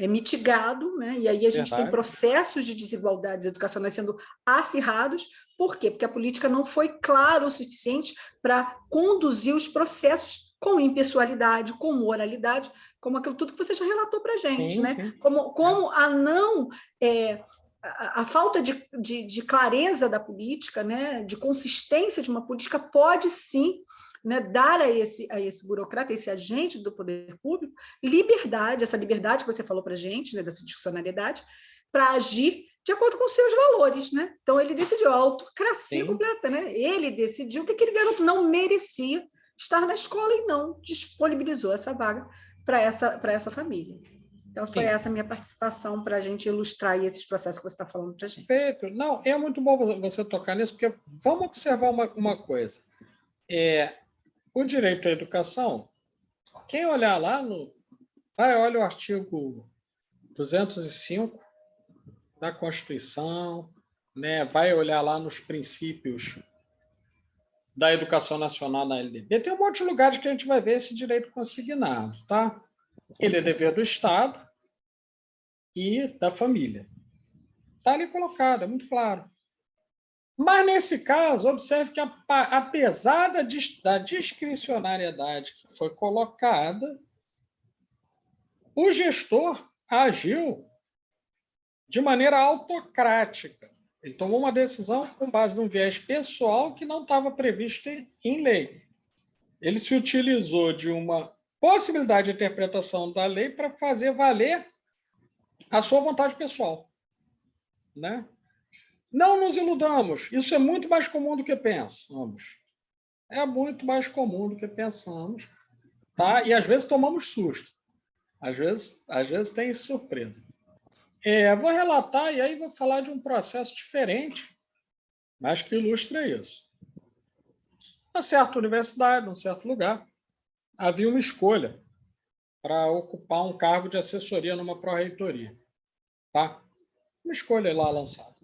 mitigado, né, e aí a gente tem processos de desigualdades educacionais sendo acirrados. Por quê? Porque a política não foi clara o suficiente para conduzir os processos com impessoalidade, com moralidade, como aquilo tudo que você já relatou para a gente, sim, né? Sim. Como a não... a falta de clareza da política, né, de consistência de uma política pode, sim, né, dar a esse burocrata, a esse agente do poder público, liberdade, essa liberdade que você falou para a gente, né, dessa discricionalidade, para agir de acordo com os seus valores. Né? Então, ele decidiu a autocracia completa. Né? Ele decidiu que aquele garoto não merecia estar na escola e não disponibilizou essa vaga para essa família. Então, foi essa a minha participação para a gente ilustrar esses processos que você está falando para a gente. Perfeito. Não, é muito bom você tocar nisso, porque vamos observar uma coisa. O direito à educação, quem olhar lá, olha o artigo 205 da Constituição, né? Vai olhar lá nos princípios da educação nacional na LDB, tem um monte de lugares que a gente vai ver esse direito consignado. Tá? Ele é dever do Estado e da família. Está ali colocado, é muito claro. Mas, nesse caso, observe que, apesar da discricionariedade que foi colocada, o gestor agiu de maneira autocrática. Ele tomou uma decisão com base num viés pessoal que não estava previsto em lei. Ele se utilizou de uma possibilidade de interpretação da lei para fazer valer a sua vontade pessoal. Né? Não nos iludamos, isso é muito mais comum do que pensamos. É muito mais comum do que pensamos. Tá? E, às vezes, tomamos susto. Às vezes tem surpresa. Vou relatar e aí vou falar de um processo diferente, mas que ilustra isso. Uma certa universidade, num certo lugar, havia uma escolha para ocupar um cargo de assessoria numa pró-reitoria. Tá? Uma escolha lá lançada.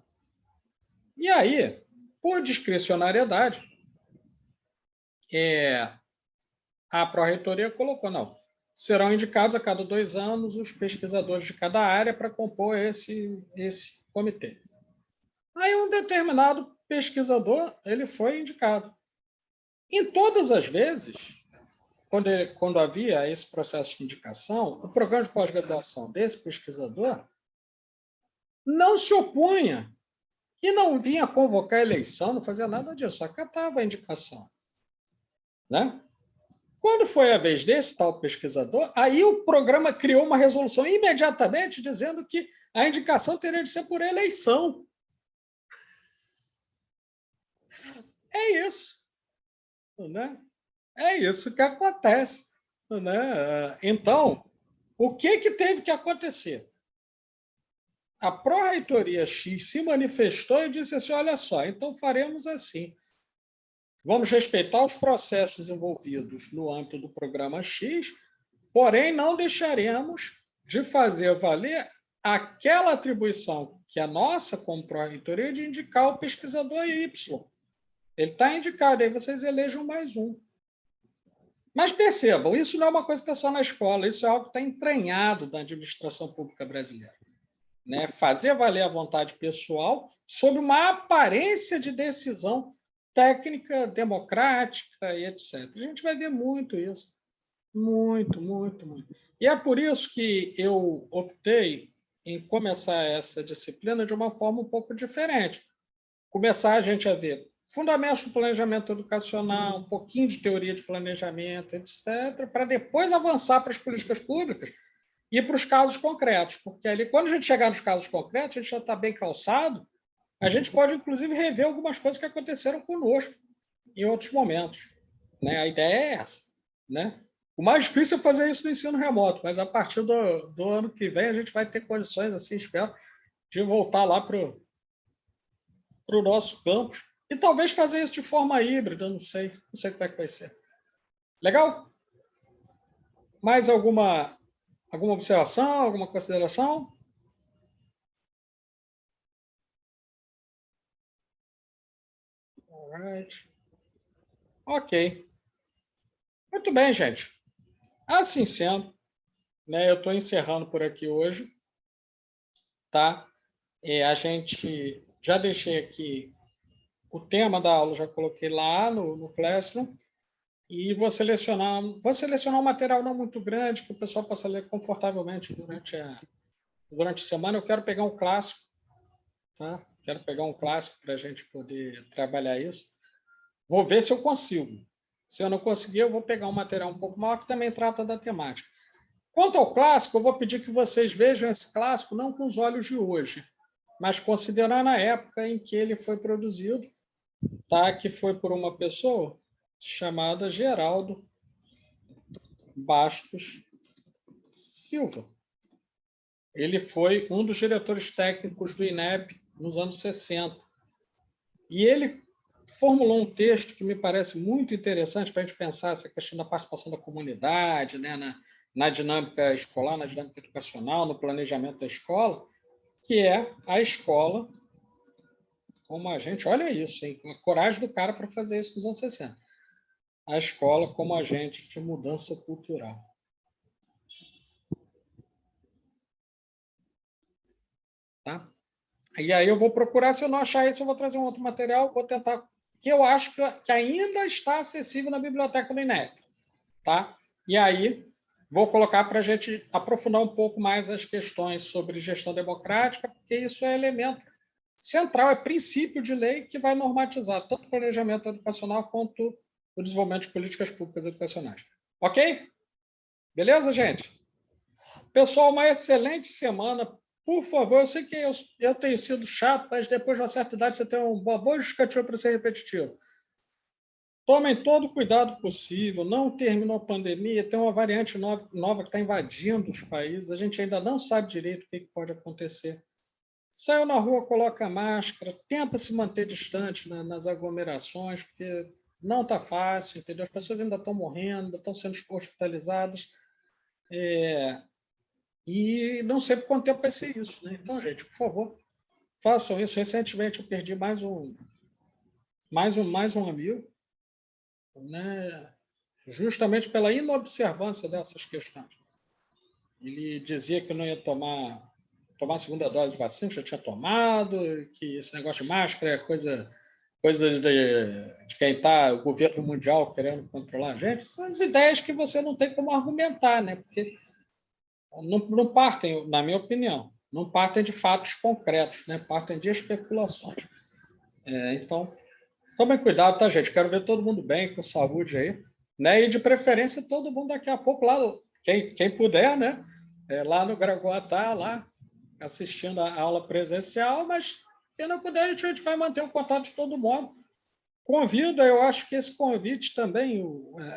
E aí, por discricionariedade, a pró-reitoria colocou, não, serão indicados a cada 2 anos os pesquisadores de cada área para compor esse comitê. Aí um determinado pesquisador ele foi indicado. Em todas as vezes, quando havia esse processo de indicação, o programa de pós-graduação desse pesquisador não se opunha e não vinha convocar a eleição, não fazia nada disso, só acatava a indicação. Né? Quando foi a vez desse tal pesquisador, aí o programa criou uma resolução imediatamente dizendo que a indicação teria de ser por eleição. É isso. Né? É isso que acontece. Né? Então, o que teve que acontecer? A pró-reitoria X se manifestou e disse assim, olha só, então faremos assim. Vamos respeitar os processos envolvidos no âmbito do programa X, porém não deixaremos de fazer valer aquela atribuição que é nossa como pró-reitoria de indicar o pesquisador Y. Ele está indicado, aí vocês elejam mais um. Mas percebam, isso não é uma coisa que está só na escola, isso é algo que está entranhado na administração pública brasileira. Né? Fazer valer a vontade pessoal sob uma aparência de decisão técnica, democrática e etc. A gente vai ver muito isso. Muito, muito, muito. E é por isso que eu optei em começar essa disciplina de uma forma um pouco diferente. Começar a gente a ver fundamentos do planejamento educacional, um pouquinho de teoria de planejamento, etc., para depois avançar para as políticas públicas e para os casos concretos, porque ali, quando a gente chegar nos casos concretos, a gente já está bem calçado, a gente pode, inclusive, rever algumas coisas que aconteceram conosco em outros momentos. Né? A ideia é essa. Né? O mais difícil é fazer isso no ensino remoto, mas a partir do ano que vem a gente vai ter condições, assim, espero, de voltar lá para o nosso campus e talvez fazer isso de forma híbrida, não sei como é que vai ser. Legal? Mais alguma observação, alguma consideração? Alright. Ok. Muito bem, gente. Assim sendo, né, eu estou encerrando por aqui hoje. Tá? A gente já deixei aqui o tema da aula, já coloquei lá no Classroom. E vou selecionar um material não muito grande, que o pessoal possa ler confortavelmente durante a semana. Eu quero pegar um clássico, tá? Quero pegar um clássico para a gente poder trabalhar isso. Vou ver se eu consigo. Se eu não conseguir, eu vou pegar um material um pouco maior que também trata da temática. Quanto ao clássico, eu vou pedir que vocês vejam esse clássico não com os olhos de hoje, mas considerando a época em que ele foi produzido, tá? Que foi por uma pessoa chamada Geraldo Bastos Silva. Ele foi um dos diretores técnicos do INEP nos anos 60. E ele formulou um texto que me parece muito interessante para a gente pensar essa questão da participação da comunidade, né, na dinâmica escolar, na dinâmica educacional, no planejamento da escola, que é a escola como agente. Olha isso, hein? A coragem do cara para fazer isso nos anos 60. A escola como agente de mudança cultural. Tá? E aí eu vou procurar, se eu não achar isso, eu vou trazer um outro material, vou tentar, que eu acho que ainda está acessível na biblioteca do INEP. Tá? E aí vou colocar para a gente aprofundar um pouco mais as questões sobre gestão democrática, porque isso é elemento central, é princípio de lei que vai normatizar tanto o planejamento educacional quanto o desenvolvimento de políticas públicas educacionais. Ok? Beleza, gente? Pessoal, uma excelente semana. Por favor, eu sei que eu tenho sido chato, mas depois de uma certa idade você tem uma boa justificativa para ser repetitivo. Tomem todo o cuidado possível, não terminou a pandemia, tem uma variante nova que está invadindo os países, a gente ainda não sabe direito o que pode acontecer. Saiu na rua, coloca máscara, tenta se manter distante nas aglomerações, porque não está fácil, entendeu? As pessoas ainda estão morrendo, ainda estão sendo hospitalizadas. E não sei por quanto tempo vai ser isso. Né? Então, gente, por favor, façam isso. Recentemente eu perdi mais um amigo, né? Justamente pela inobservância dessas questões. Ele dizia que não ia tomar a segunda dose de vacina, já tinha tomado, que esse negócio de máscara é coisa de quem está, o governo mundial querendo controlar a gente. São as ideias que você não tem como argumentar, né? Porque não partem, na minha opinião, não partem de fatos concretos, né? Partem de especulações. Então, tomem cuidado, tá, gente? Quero ver todo mundo bem, com saúde aí. Né? E, de preferência, todo mundo daqui a pouco lá, quem puder, né? Lá no Gragoatá, lá, assistindo a aula presencial, mas quem não puder, a gente vai manter o contato de todo mundo. Convido, eu acho que esse convite também,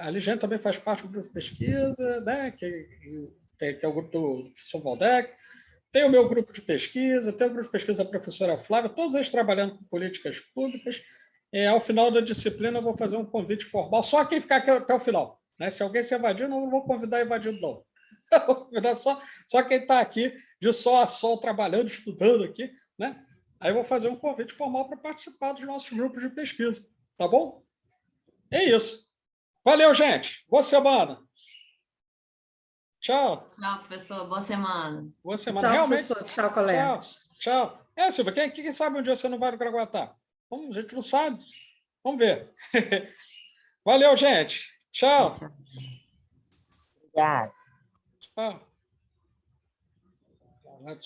a Ligiane também faz parte do grupo de pesquisa, né? que é o grupo do professor Valdec, tem o meu grupo de pesquisa, tem o grupo de pesquisa da professora Flávia, todos eles trabalhando com políticas públicas, Ao final da disciplina, eu vou fazer um convite formal, só quem ficar aqui até o final. Né? Se alguém se evadir, não vou convidar evadido, não. Eu vou convidar só quem está aqui, de sol a sol, trabalhando, estudando aqui. Né? Aí eu vou fazer um convite formal para participar dos nossos grupos de pesquisa. Tá bom? É isso. Valeu, gente. Boa semana. Tchau. Tchau, professor. Boa semana. Boa semana. Tchau, Realmente. professor. Tchau, colegas. Tchau. Silvia, quem sabe um dia você não vai no Graguatá? A gente não sabe. Vamos ver. Valeu, gente. Tchau. Obrigada. Tchau.